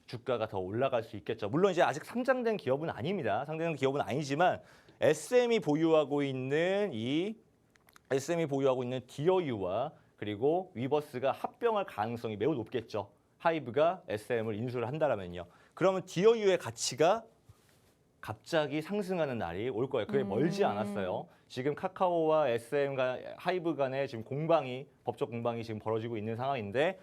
주가가 더 올라갈 수 있겠죠. 물론 이제 아직 상장된 기업은 아닙니다. 상장된 기업은 아니지만 SM이 보유하고 있는 디어유와 그리고 위버스가 합병할 가능성이 매우 높겠죠. 하이브가 SM을 인수를 한다면요. 그러면 디어유의 가치가 갑자기 상승하는 날이 올 거예요. 그게 멀지 않았어요. 지금 카카오와 SM과 하이브 간에 지금 법적 공방이 지금 벌어지고 있는 상황인데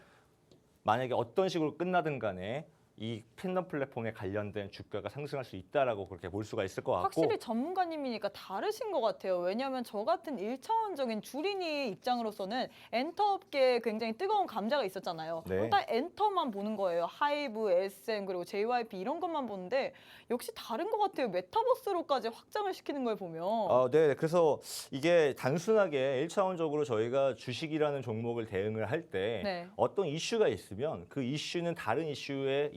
만약에 어떤 식으로 끝나든 간에 이 팬덤 플랫폼에 관련된 주가가 상승할 수 있다라고 그렇게 볼 수가 있을 것 같고 확실히 전문가님이니까 다르신 것 같아요. 왜냐하면 저 같은 1차원적인 주린이 입장으로서는 엔터업계에 굉장히 뜨거운 감자가 있었잖아요. 네. 딱 엔터만 보는 거예요. 하이브, SM 그리고 JYP 이런 것만 보는데 역시 다른 것 같아요. 메타버스로까지 확장을 시키는 걸 보면. 네. 그래서 이게 단순하게 1차원적으로 저희가 주식이라는 종목을 대응을 할 때 네. 어떤 이슈가 있으면 그 이슈는 다른 이슈의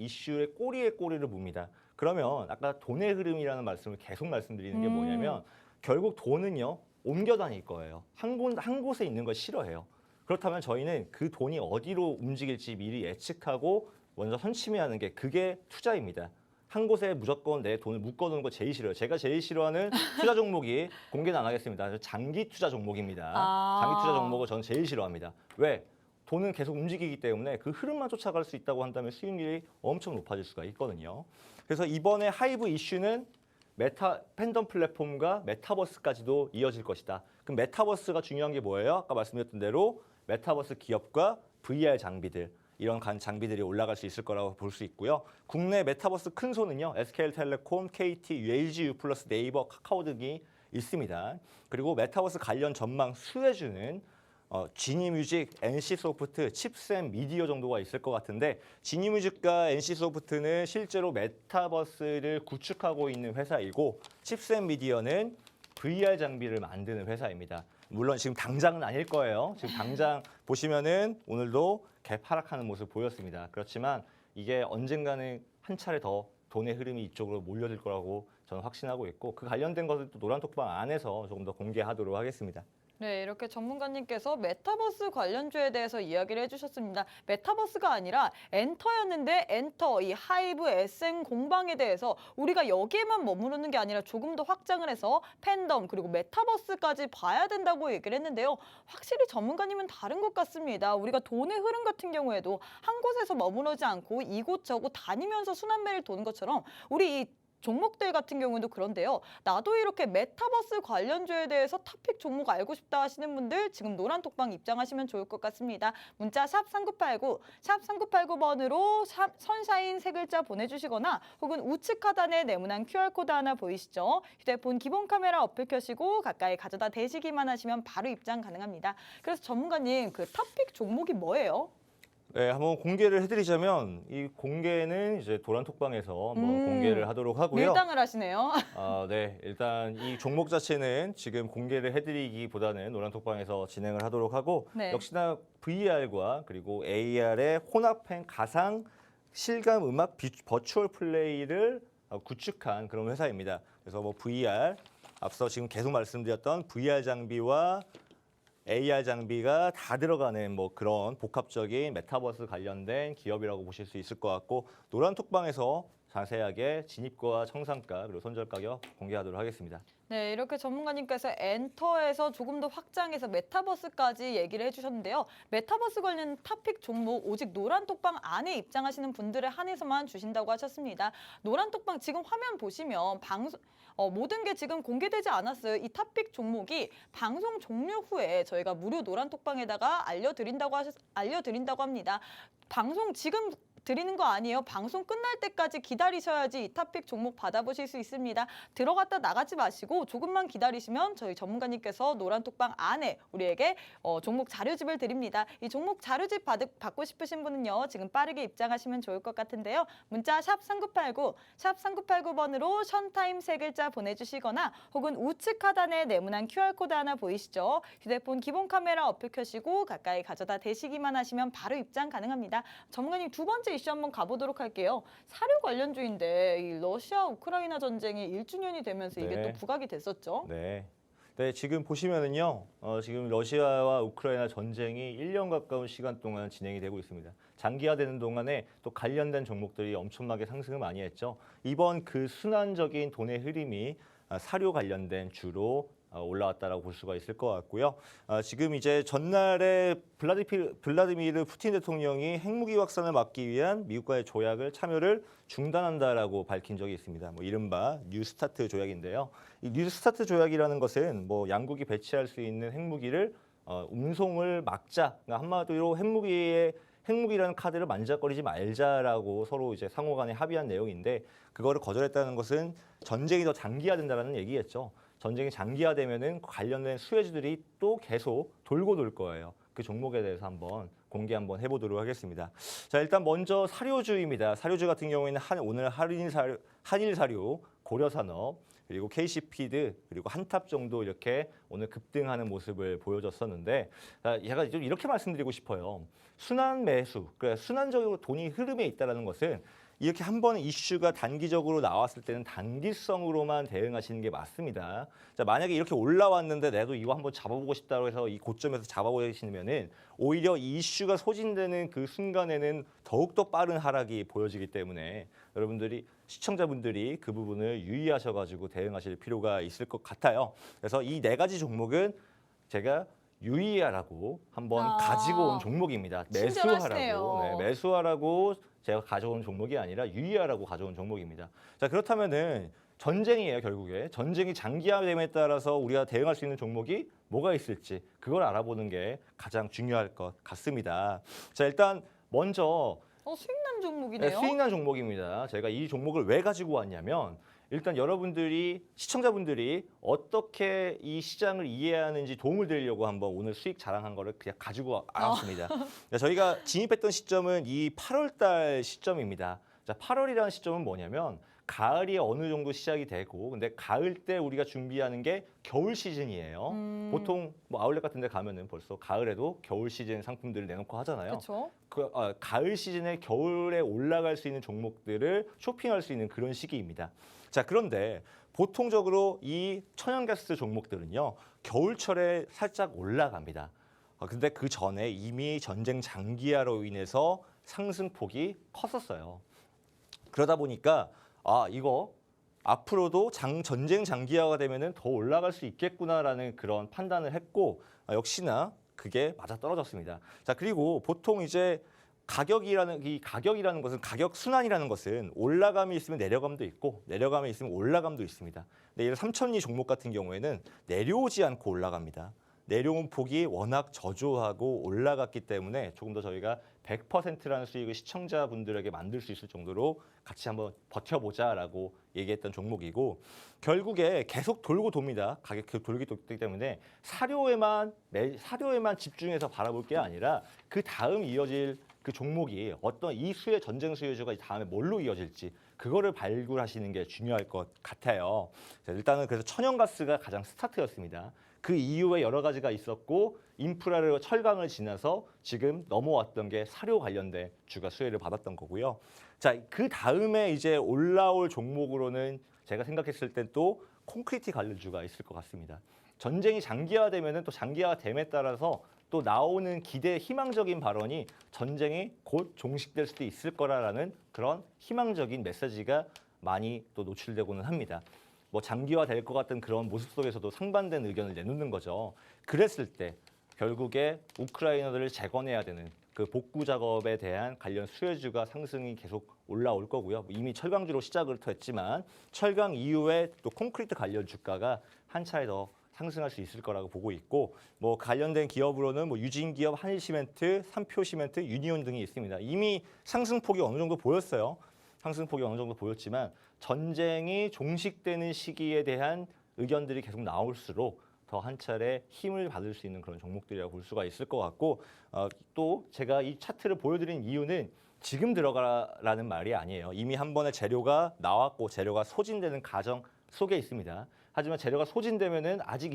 꼬리에 꼬리를 묻니다. 그러면 아까 돈의 흐름이라는 말씀을 계속 말씀드리는 게 뭐냐면 결국 돈은요 옮겨 다닐 거예요. 한 곳에 있는 걸 싫어해요. 그렇다면 저희는 그 돈이 어디로 움직일지 미리 예측하고 먼저 선침해하는 게 그게 투자입니다. 한 곳에 무조건 내 돈을 묶어두는 거 제일 싫어요. 제가 제일 싫어하는 투자 종목이 공개는 안 하겠습니다. 장기 투자 종목입니다. 장기 투자 종목을 저는 제일 싫어합니다. 왜? 돈은 계속 움직이기 때문에 그 흐름만 쫓아갈 수 있다고 한다면 수익률이 엄청 높아질 수가 있거든요. 그래서 이번에 하이브 이슈는 팬덤 플랫폼과 메타버스까지도 이어질 것이다. 그럼 메타버스가 중요한 게 뭐예요? 아까 말씀드렸던 대로 메타버스 기업과 VR 장비들 이런 장비들이 올라갈 수 있을 거라고 볼 수 있고요. 국내 메타버스 큰 손은요. SK텔레콤, KT, LG U+, 네이버, 카카오 등이 있습니다. 그리고 메타버스 관련 전망 수혜주는 지니뮤직, NC소프트, 칩센 미디어 정도가 있을 것 같은데 지니뮤직과 NC소프트는 실제로 메타버스를 구축하고 있는 회사이고 칩센 미디어는 VR 장비를 만드는 회사입니다. 물론 지금 당장은 아닐 거예요. 지금 당장 보시면은 오늘도 갭 하락하는 모습 보였습니다. 그렇지만 이게 언젠가는 한 차례 더 돈의 흐름이 이쪽으로 몰려들 거라고 저는 확신하고 있고 그 관련된 것을 또 노란톡방 안에서 조금 더 공개하도록 하겠습니다. 네, 이렇게 전문가님께서 메타버스 관련주에 대해서 이야기를 해주셨습니다. 메타버스가 아니라 엔터였는데 엔터, 이 하이브, SM 공방에 대해서 우리가 여기에만 머무르는 게 아니라 조금 더 확장을 해서 팬덤 그리고 메타버스까지 봐야 된다고 얘기를 했는데요. 확실히 전문가님은 다른 것 같습니다. 우리가 돈의 흐름 같은 경우에도 한 곳에서 머무르지 않고 이곳저곳 다니면서 순환매를 도는 것처럼 우리 이 종목들 같은 경우도 그런데요. 나도 이렇게 메타버스 관련주에 대해서 토픽 종목 알고 싶다 하시는 분들 지금 노란톡방 입장하시면 좋을 것 같습니다. 문자 샵 3989, 샵 3989번으로 선샤인 세 글자 보내주시거나 혹은 우측 하단에 네모난 QR코드 하나 보이시죠? 휴대폰 기본 카메라 어플 켜시고 가까이 가져다 대시기만 하시면 바로 입장 가능합니다. 그래서 전문가님 그 토픽 종목이 뭐예요? 네, 한번 공개를 해드리자면 이 공개는 이제 도란톡방에서 공개를 하도록 하고요. 밀당을 하시네요. 네, 일단 이 종목 자체는 지금 공개를 해드리기보다는 노란톡방에서 진행을 하도록 하고 네. 역시나 VR과 그리고 AR의 혼합한 가상 실감 음악 버추얼 플레이를 구축한 그런 회사입니다. 그래서 VR 앞서 지금 계속 말씀드렸던 VR 장비와 AR 장비가 다 들어가는 그런 복합적인 메타버스 관련된 기업이라고 보실 수 있을 것 같고 노란톡방에서 자세하게 진입과 청산가 그리고 손절 가격 공개하도록 하겠습니다. 네, 이렇게 전문가님께서 엔터에서 조금 더 확장해서 메타버스까지 얘기를 해주셨는데요. 메타버스 관련 토픽 종목 오직 노란톡방 안에 입장하시는 분들에 한해서만 주신다고 하셨습니다. 노란톡방 지금 화면 보시면 모든 게 지금 공개되지 않았어요. 이 토픽 종목이 방송 종료 후에 저희가 무료 노란톡방에다가 알려드린다고 합니다. 방송 지금 드리는 거 아니에요. 방송 끝날 때까지 기다리셔야지 이 토픽 종목 받아보실 수 있습니다. 들어갔다 나가지 마시고 조금만 기다리시면 저희 전문가님께서 노란 톡방 안에 우리에게 종목 자료집을 드립니다. 이 종목 자료집 받고 싶으신 분은요. 지금 빠르게 입장하시면 좋을 것 같은데요. 문자 샵 3989, 샵 3989번으로 션타임 3글자 보내주시거나 혹은 우측 하단에 네모난 QR코드 하나 보이시죠? 휴대폰 기본 카메라 어플 켜시고 가까이 가져다 대시기만 하시면 바로 입장 가능합니다. 전문가님 두 번째 이슈 한번 가보도록 할게요. 사료 관련주인데 이 러시아 우크라이나 전쟁이 1주년이 되면서 이게 네. 또 부각이 됐었죠. 네. 네, 지금 보시면은요, 지금 러시아와 우크라이나 전쟁이 1년 가까운 시간 동안 진행이 되고 있습니다. 장기화되는 동안에 또 관련된 종목들이 엄청나게 상승을 많이 했죠. 이번 그 순환적인 돈의 흐름이 사료 관련된 주로 올라왔다라고 볼 수가 있을 것 같고요. 지금 이제 전날에 블라디미르 푸틴 대통령이 핵무기 확산을 막기 위한 미국과의 조약을 참여를 중단한다라고 밝힌 적이 있습니다. 뭐 이른바 뉴스타트 조약인데요. 이 뉴스타트 조약이라는 것은 뭐 양국이 배치할 수 있는 핵무기를 운송을 막자. 그러니까 한마디로 핵무기라는 카드를 만지작거리지 말자라고 서로 이제 상호간에 합의한 내용인데 그거를 거절했다는 것은 전쟁이 더 장기화된다는 얘기겠죠. 전쟁이 장기화되면은 관련된 수혜주들이 또 계속 돌고 돌 거예요. 그 종목에 대해서 한번 공개 한번 해보도록 하겠습니다. 자, 일단 먼저 사료주입니다. 사료주 같은 경우에는 오늘 한일사료, 고려산업, 그리고 KC피드, 그리고 한탑 정도 이렇게 오늘 급등하는 모습을 보여줬었는데 제가 좀 이렇게 말씀드리고 싶어요. 순환 매수, 그러니까 순환적으로 돈이 흐름에 있다는 것은 이렇게 한 번 이슈가 단기적으로 나왔을 때는 단기성으로만 대응하시는 게 맞습니다. 자, 만약에 이렇게 올라왔는데 내도 이거 한번 잡아보고 싶다고 해서 이 고점에서 잡아보시면은 오히려 이 이슈가 소진되는 그 순간에는 더욱더 빠른 하락이 보여지기 때문에 여러분들이 시청자분들이 그 부분을 유의하셔가지고 대응하실 필요가 있을 것 같아요. 그래서 이 네 가지 종목은 제가 유의하라고 한번 가지고 온 종목입니다. 친절하시네요. 매수하라고. 네, 매수하라고 제가 가져온 종목이 아니라 유의하라고 가져온 종목입니다. 자, 그렇다면은 전쟁이에요, 결국에. 전쟁이 장기화됨에 따라서 우리가 대응할 수 있는 종목이 뭐가 있을지 그걸 알아보는 게 가장 중요할 것 같습니다. 자, 일단 먼저 수익난 종목이네요. 수익난 종목입니다. 제가 이 종목을 왜 가지고 왔냐면 일단 여러분들이 시청자분들이 어떻게 이 시장을 이해하는지 도움을 드리려고 한번 오늘 수익 자랑한 거를 그냥 가지고 왔습니다. 저희가 진입했던 시점은 이 8월 달 시점입니다. 자, 8월이라는 시점은 뭐냐면 가을이 어느 정도 시작이 되고 근데 가을 때 우리가 준비하는 게 겨울 시즌이에요. 보통 뭐 아울렛 같은 데 가면은 벌써 가을에도 겨울 시즌 상품들을 내놓고 하잖아요. 그렇죠. 가을 시즌에 겨울에 올라갈 수 있는 종목들을 쇼핑할 수 있는 그런 시기입니다. 자, 그런데 보통적으로 이 천연가스 종목들은요. 겨울철에 살짝 올라갑니다. 근데 그 전에 이미 전쟁 장기화로 인해서 상승폭이 컸었어요. 그러다 보니까 이거 앞으로도 전쟁 장기화가 되면은 더 올라갈 수 있겠구나라는 그런 판단을 했고 역시나 그게 맞아 떨어졌습니다. 자, 그리고 보통 이제 가격이라는 것은 가격 순환이라는 것은 올라감이 있으면 내려감도 있고 내려감이 있으면 올라감도 있습니다. 근데 이런 삼천리 종목 같은 경우에는 내려오지 않고 올라갑니다. 내려온 폭이 워낙 저조하고 올라갔기 때문에 조금 더 저희가 100%라는 수익을 시청자분들에게 만들 수 있을 정도로 같이 한번 버텨보자라고 얘기했던 종목이고 결국에 계속 돌고 돕니다. 가격 계속 돌기 때문에 사료에만 집중해서 바라볼 게 아니라 그 다음 이어질 그 종목이 어떤 이 전쟁 수혜주가 다음에 뭘로 이어질지 그거를 발굴하시는 게 중요할 것 같아요. 자, 일단은 그래서 천연가스가 가장 스타트였습니다. 그 이후에 여러 가지가 있었고 인프라를 철강을 지나서 지금 넘어왔던 게 사료 관련된 주가 수혜를 받았던 거고요. 자, 그 다음에 이제 올라올 종목으로는 제가 생각했을 땐 또 콘크리트 관련주가 있을 것 같습니다. 전쟁이 장기화되면은 또 장기화됨에 따라서 또 나오는 희망적인 발언이 전쟁이 곧 종식될 수도 있을 거라는 그런 희망적인 메시지가 많이 또 노출되고는 합니다. 뭐 장기화될 것 같은 그런 모습 속에서도 상반된 의견을 내놓는 거죠. 그랬을 때 결국에 우크라이나들을 재건해야 되는 그 복구 작업에 대한 관련 수혜주가 상승이 계속 올라올 거고요. 이미 철강주로 시작을 했지만 철강 이후에 또 콘크리트 관련 주가가 한 차례 더 상승할 수 있을 거라고 보고 있고 뭐 관련된 기업으로는 뭐 유진기업, 한일시멘트, 삼표시멘트, 유니온 등이 있습니다. 이미 상승폭이 어느 정도 보였어요. 상승폭이 어느 정도 보였지만 전쟁이 종식되는 시기에 대한 의견들이 계속 나올수록 더 한 차례 힘을 받을 수 있는 그런 종목들이라고 볼 수가 있을 것 같고 또 제가 이 차트를 보여드린 이유는 지금 들어가라는 말이 아니에요. 이미 한 번에 재료가 나왔고 재료가 소진되는 과정 속에 있습니다. 하지만 재료가 소진되면은 아직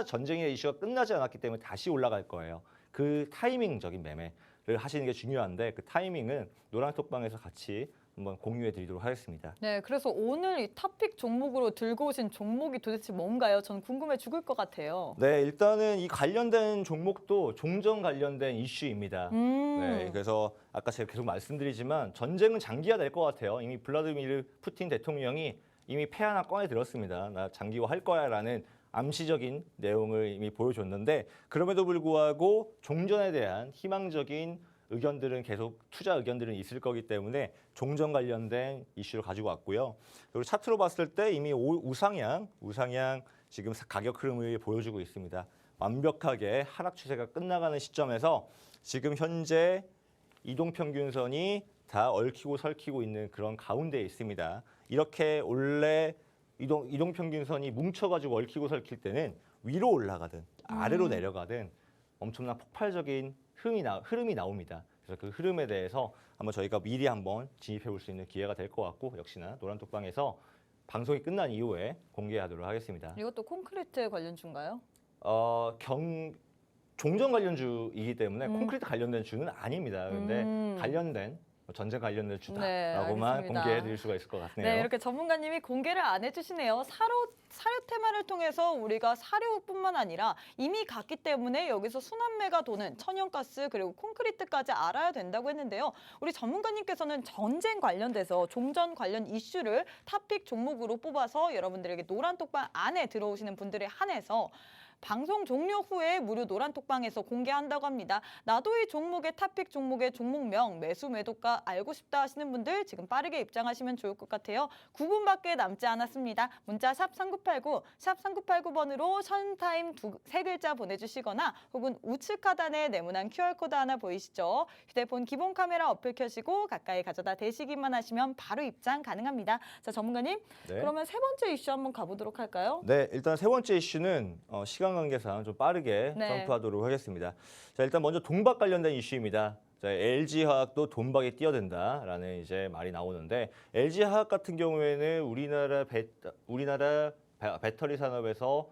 전쟁의 이슈가 끝나지 않았기 때문에 다시 올라갈 거예요. 그 타이밍적인 매매를 하시는 게 중요한데 그 타이밍은 노란톡방에서 같이 한번 공유해 드리도록 하겠습니다. 네, 그래서 오늘 이 탑픽 종목으로 들고 오신 종목이 도대체 뭔가요? 전 궁금해 죽을 것 같아요. 네, 일단은 이 관련된 종목도 종전 관련된 이슈입니다. 네, 그래서 아까 제가 계속 말씀드리지만 전쟁은 장기화될 것 같아요. 이미 블라디미르 푸틴 대통령이 이미 패 하나 꺼내 들었습니다. 나 장기화할 거야라는 암시적인 내용을 이미 보여줬는데 그럼에도 불구하고 종전에 대한 희망적인 의견들은 계속 투자 의견들은 있을 거기 때문에 종전 관련된 이슈를 가지고 왔고요. 그리고 차트로 봤을 때 이미 우상향 지금 가격 흐름을 보여주고 있습니다. 완벽하게 하락 추세가 끝나가는 시점에서 지금 현재 이동평균선이 다 얽히고 설키고 있는 그런 가운데에 있습니다. 이렇게 원래 이동평균선이 뭉쳐가지고 얽히고 설킬 때는 위로 올라가든 아래로 내려가든 엄청난 폭발적인 흐름이 나옵니다. 그래서 그 흐름에 대해서 한번 저희가 미리 한번 진입해 볼 수 있는 기회가 될 것 같고 역시나 노란톡방에서 방송이 끝난 이후에 공개하도록 하겠습니다. 이것도 콘크리트 관련주인가요? 종전 관련주이기 때문에 콘크리트 관련된 주는 아닙니다. 근데 관련된 전쟁 관련된 주다라고만 알겠습니다. 공개해 드릴 수가 있을 것 같네요. 네, 이렇게 전문가님이 공개를 안 해주시네요. 사료 테마를 통해서 우리가 사료뿐만 아니라 이미 갔기 때문에 여기서 순환매가 도는 천연가스 그리고 콘크리트까지 알아야 된다고 했는데요. 우리 전문가님께서는 전쟁 관련돼서 종전 관련 이슈를 탑픽 종목으로 뽑아서 여러분들에게 노란톡방 안에 들어오시는 분들에 한해서 방송 종료 후에 무료 노란톡방에서 공개한다고 합니다. 나도 이 종목의 탑픽 종목의 종목명, 매수 매도가 알고 싶다 하시는 분들 지금 빠르게 입장하시면 좋을 것 같아요. 9분밖에 남지 않았습니다. 문자 샵 3989, 샵 3989번으로 션타임 세 글자 보내주시거나 혹은 우측 하단에 네모난 QR코드 하나 보이시죠? 휴대폰 기본 카메라 어플 켜시고 가까이 가져다 대시기만 하시면 바로 입장 가능합니다. 자, 전문가님, 네. 그러면 세 번째 이슈 한번 가보도록 할까요? 네, 일단 세 번째 이슈는 시간 관계상 좀 빠르게 네. 점프하도록 하겠습니다. 자, 일단 먼저 동박 관련된 이슈입니다. 자, LG화학도 동박에 뛰어든다라는 이제 말이 나오는데 LG화학 같은 경우에는 우리나라 배터리 산업에서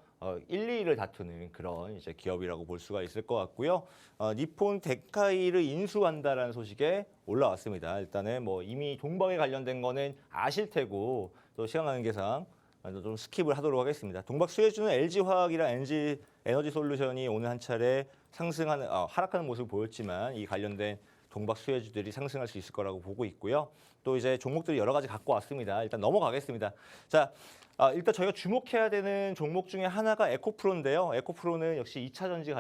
1, 2위를 다투는 그런 이제 기업이라고 볼 수가 있을 것 같고요. 니폰 데카이를 인수한다라는 소식에 올라왔습니다. 일단은 뭐 이미 동박에 관련된 거는 아실 테고 또 시간 관계상 좀 스킵을 하도록 하겠습니다. 동박 수혜주는 LG화학이랑 NG 에너지솔루션이 오늘 한 차례 하락하는 모습을 보였지만 이 관련된 동박 수혜주들이 상승할 수 있을 거라고 보고 있고요. 또 이제 종목들이 여러 가지 갖고 왔습니다. 일단 넘어가겠습니다. 자, 일단 저희가 주목해야 되는 종목 중에 하나가 에코프로인데요. 에코프로는 역시 2차 전지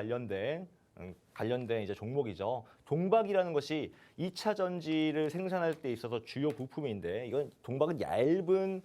관련된 이제 종목이죠. 동박이라는 것이 2차 전지를 생산할 때 있어서 주요 부품인데 이건 동박은 얇은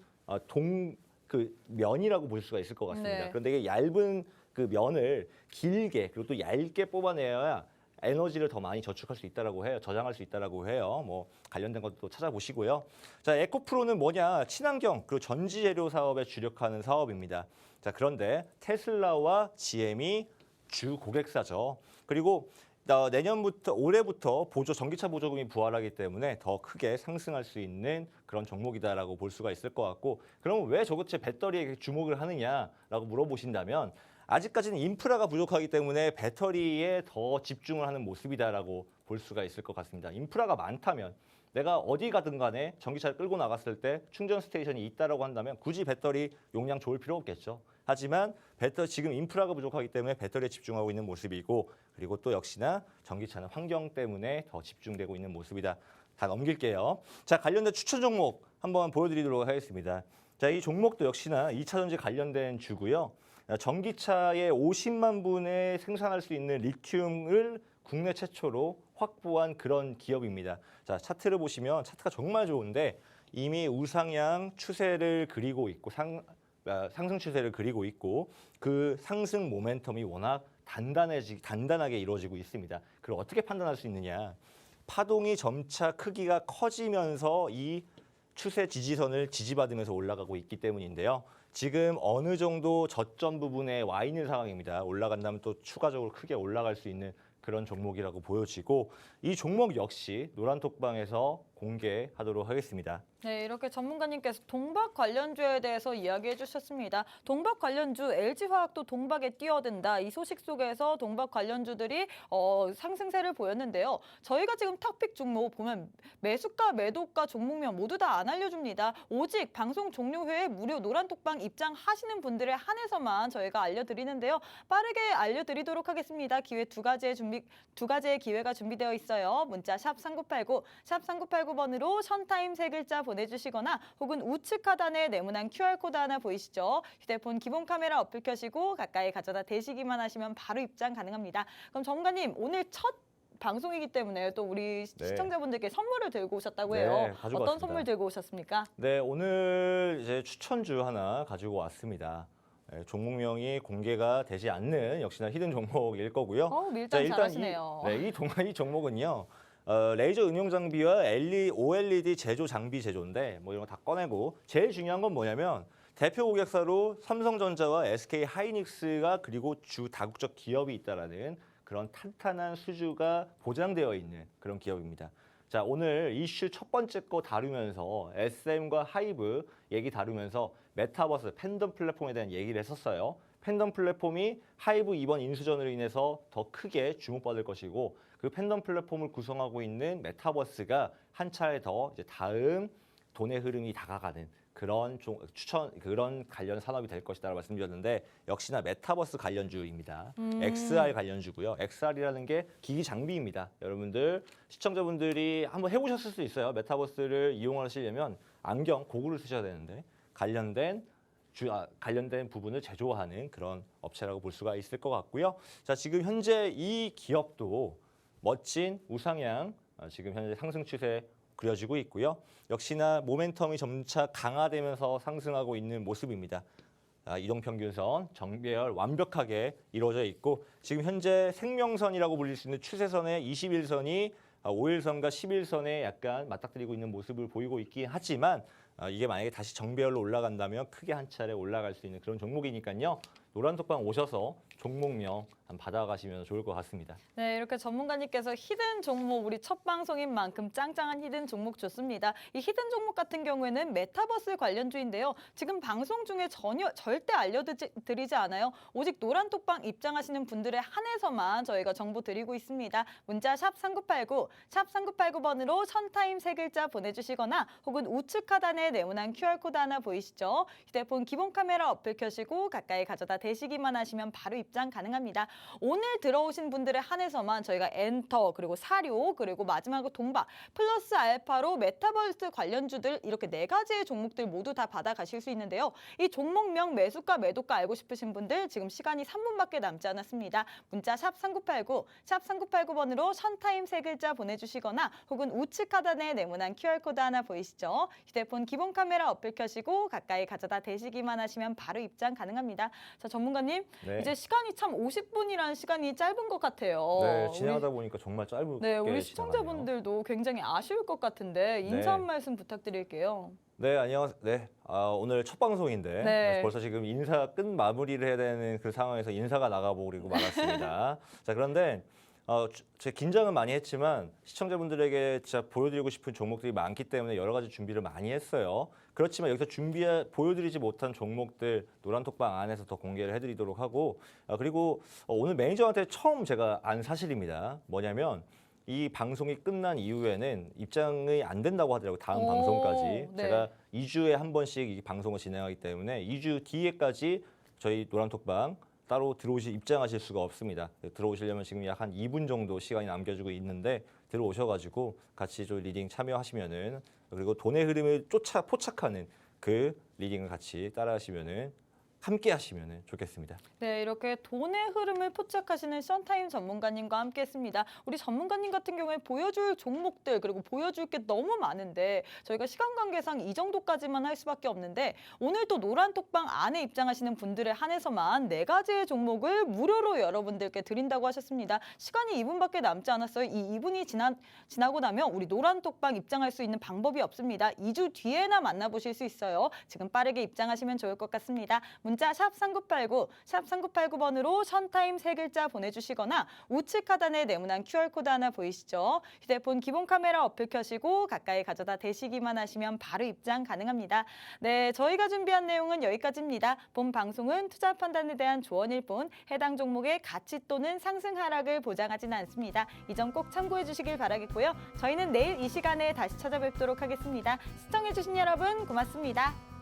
면이라고 볼 수가 있을 것 같습니다. 네. 그런데 이게 얇은 그 면을 길게 그리고 또 얇게 뽑아내야 에너지를 더 많이 저축할 수 있다라고 해요. 저장할 수 있다라고 해요. 뭐 관련된 것도 찾아보시고요. 자, 에코프로는 뭐냐? 친환경 그리고 전지 재료 사업에 주력하는 사업입니다. 자, 그런데 테슬라와 GM이 주 고객사죠. 그리고 올해부터 전기차 보조금이 부활하기 때문에 더 크게 상승할 수 있는 그런 종목이다라고 볼 수가 있을 것 같고, 그럼 왜 저것이 배터리에 주목을 하느냐라고 물어보신다면 아직까지는 인프라가 부족하기 때문에 배터리에 더 집중을 하는 모습이다라고 볼 수가 있을 것 같습니다. 인프라가 많다면 내가 어디 가든 간에 전기차를 끌고 나갔을 때 충전 스테이션이 있다라고 한다면 굳이 배터리 용량 좋을 필요 없겠죠. 하지만 지금 인프라가 부족하기 때문에 배터리에 집중하고 있는 모습이고, 그리고 또 역시나 전기차는 환경 때문에 더 집중되고 있는 모습이다. 다 넘길게요. 자, 관련된 추천 종목 한번 보여드리도록 하겠습니다. 자, 이 종목도 역시나 2차 전지 관련된 주고요. 전기차의 50만 분에 생산할 수 있는 리튬을 국내 최초로 확보한 그런 기업입니다. 자, 차트를 보시면 차트가 정말 좋은데 이미 우상향 추세를 그리고 있고 상승 추세를 그리고 있고 그 상승 모멘텀이 워낙 단단하게 이루어지고 있습니다. 그걸 어떻게 판단할 수 있느냐? 파동이 점차 크기가 커지면서 이 추세 지지선을 지지받으면서 올라가고 있기 때문인데요. 지금 어느 정도 저점 부분에 와 있는 상황입니다. 올라간다면 또 추가적으로 크게 올라갈 수 있는 그런 종목이라고 보여지고 이 종목 역시 노란톡방에서 공개하도록 하겠습니다. 네, 이렇게 전문가님께서 동박 관련주에 대해서 이야기해 주셨습니다. 동박 관련주, LG화학도 동박에 뛰어든다. 이 소식 속에서 동박 관련주들이 상승세를 보였는데요. 저희가 지금 탑픽 종목 보면 매수가, 매도가, 종목명 모두 다 안 알려줍니다. 오직 방송 종료 후에 무료 노란톡방 입장하시는 분들에 한해서만 저희가 알려드리는데요. 빠르게 알려드리도록 하겠습니다. 기회 두 가지의 기회가 준비되어 있어요. 문자 샵 3989, 샵 3989번으로 션타임 세 글자 보내주시거나 혹은 우측 하단에 네모난 QR코드 하나 보이시죠? 휴대폰 기본 카메라 어플 켜시고 가까이 가져다 대시기만 하시면 바로 입장 가능합니다. 그럼 전문가님, 오늘 첫 방송이기 때문에 또 우리 네. 시청자분들께 선물을 들고 오셨다고 네, 해요. 가지고 어떤 왔습니다. 선물 들고 오셨습니까? 네, 오늘 이제 추천주 하나 가지고 왔습니다. 종목명이 공개가 되지 않는 역시나 히든 종목일 거고요. 밀당 일단 잘하시네요. 이 종목은요. 레이저 응용 장비와 OLED 제조 장비 제조인데 뭐 이런 거 다 꺼내고 제일 중요한 건 뭐냐면 대표 고객사로 삼성전자와 SK 하이닉스가 그리고 주 다국적 기업이 있다라는 그런 탄탄한 수주가 보장되어 있는 그런 기업입니다. 자, 오늘 이슈 첫 번째 거 다루면서 SM과 하이브 얘기 다루면서 메타버스 팬덤 플랫폼에 대한 얘기를 했었어요. 팬덤 플랫폼이 하이브 이번 인수전으로 인해서 더 크게 주목받을 것이고 그 팬덤 플랫폼을 구성하고 있는 메타버스가 한 차례 더 이제 다음 돈의 흐름이 다가가는 그런 그런 관련 산업이 될 것이다라고 말씀드렸는데 역시나 메타버스 관련주입니다. XR 관련주고요. XR이라는 게 기기 장비입니다. 여러분들 시청자분들이 한번 해보셨을 수 있어요. 메타버스를 이용하시려면 안경, 고글을 쓰셔야 되는데 관련된 부분을 제조하는 그런 업체라고 볼 수가 있을 것 같고요. 자, 지금 현재 이 기업도 멋진 우상향 지금 현재 상승 추세 그려지고 있고요. 역시나 모멘텀이 점차 강화되면서 상승하고 있는 모습입니다. 이동평균선 정배열 완벽하게 이루어져 있고 지금 현재 생명선이라고 불릴 수 있는 추세선의 21선이 5일선과 11선에 약간 맞닥뜨리고 있는 모습을 보이고 있긴 하지만 이게 만약에 다시 정배열로 올라간다면 크게 한 차례 올라갈 수 있는 그런 종목이니까요. 노란톡방 오셔서 종목명 한번 받아가시면 좋을 것 같습니다. 네, 이렇게 전문가님께서 히든 종목, 우리 첫 방송인 만큼 짱짱한 히든 종목 좋습니다. 이 히든 종목 같은 경우에는 메타버스 관련주인데요. 지금 방송 중에 절대 알려드리지 않아요. 오직 노란톡방 입장하시는 분들에 한해서만 저희가 정보 드리고 있습니다. 문자 샵 3989, 샵 3989번으로 션타임 세 글자 보내주시거나 혹은 우측 하단에 네모난 QR코드 하나 보이시죠? 휴대폰 기본 카메라 어플 켜시고 가까이 가져다 대시기만 하시면 바로 입장 가능합니다. 오늘 들어오신 분들에 한해서만 저희가 엔터 그리고 사료 그리고 마지막으로 동박 플러스 알파로 메타버스 관련주들 이렇게 네 가지의 종목들 모두 다 받아가실 수 있는데요. 이 종목명 매수가 매도가 알고 싶으신 분들 지금 시간이 3분밖에 남지 않았습니다. 문자 샵 3989, 샵 3989번으로 션타임 세 글자 보내주시거나 혹은 우측 하단에 네모난 QR코드 하나 보이시죠? 휴대폰 기본 카메라 어플 켜시고 가까이 가져다 대시기만 하시면 바로 입장 가능합니다. 자, 전문가님, 네. 이제 시간이 참 50분이라는 시간이 짧은 것 같아요. 네, 진행하다 보니까 정말 짧게 우리 지나가네요. 시청자분들도 굉장히 아쉬울 것 같은데 인사 한 말씀 부탁드릴게요. 네, 안녕하세요. 네, 오늘 첫 방송인데 네. 벌써 지금 인사 끝 마무리를 해야 되는 그 상황에서 인사가 나가버리고 말았습니다. 자, 그런데 제 긴장은 많이 했지만 시청자분들에게 진짜 보여드리고 싶은 종목들이 많기 때문에 여러 가지 준비를 많이 했어요. 그렇지만 여기서 보여드리지 못한 종목들 노란톡방 안에서 더 공개를 해드리도록 하고 그리고 오늘 매니저한테 처음 제가 안 사실입니다. 뭐냐면 이 방송이 끝난 이후에는 입장이 안 된다고 하더라고요. 다음 방송까지. 네. 제가 2주에 한 번씩 이 방송을 진행하기 때문에 2주 뒤에까지 저희 노란톡방 따로 입장하실 수가 없습니다. 들어오시려면 지금 약 한 2분 정도 시간이 남겨주고 있는데 들어오셔가지고 같이 좀 리딩 참여하시면은 그리고 돈의 흐름을 포착하는 그 리딩을 같이 따라하시면은 함께 하시면 좋겠습니다. 네, 이렇게 돈의 흐름을 포착하시는 션타임 전문가님과 함께했습니다. 우리 전문가님 같은 경우에 보여줄 종목들 그리고 보여줄 게 너무 많은데 저희가 시간 관계상 이 정도까지만 할 수밖에 없는데 오늘 또 노란톡방 안에 입장하시는 분들에 한해서만 4가지의 종목을 무료로 여러분들께 드린다고 하셨습니다. 시간이 2분밖에 남지 않았어요. 이 2분이 지나고 나면 우리 노란톡방 입장할 수 있는 방법이 없습니다. 2주 뒤에나 만나보실 수 있어요. 지금 빠르게 입장하시면 좋을 것 같습니다. 문자 샵 3989, 샵 3989번으로 션타임 3글자 보내주시거나 우측 하단에 네모난 QR코드 하나 보이시죠? 휴대폰 기본 카메라 어플 켜시고 가까이 가져다 대시기만 하시면 바로 입장 가능합니다. 네, 저희가 준비한 내용은 여기까지입니다. 본 방송은 투자 판단에 대한 조언일 뿐 해당 종목의 가치 또는 상승 하락을 보장하지는 않습니다. 이 점 꼭 참고해 주시길 바라겠고요. 저희는 내일 이 시간에 다시 찾아뵙도록 하겠습니다. 시청해 주신 여러분 고맙습니다.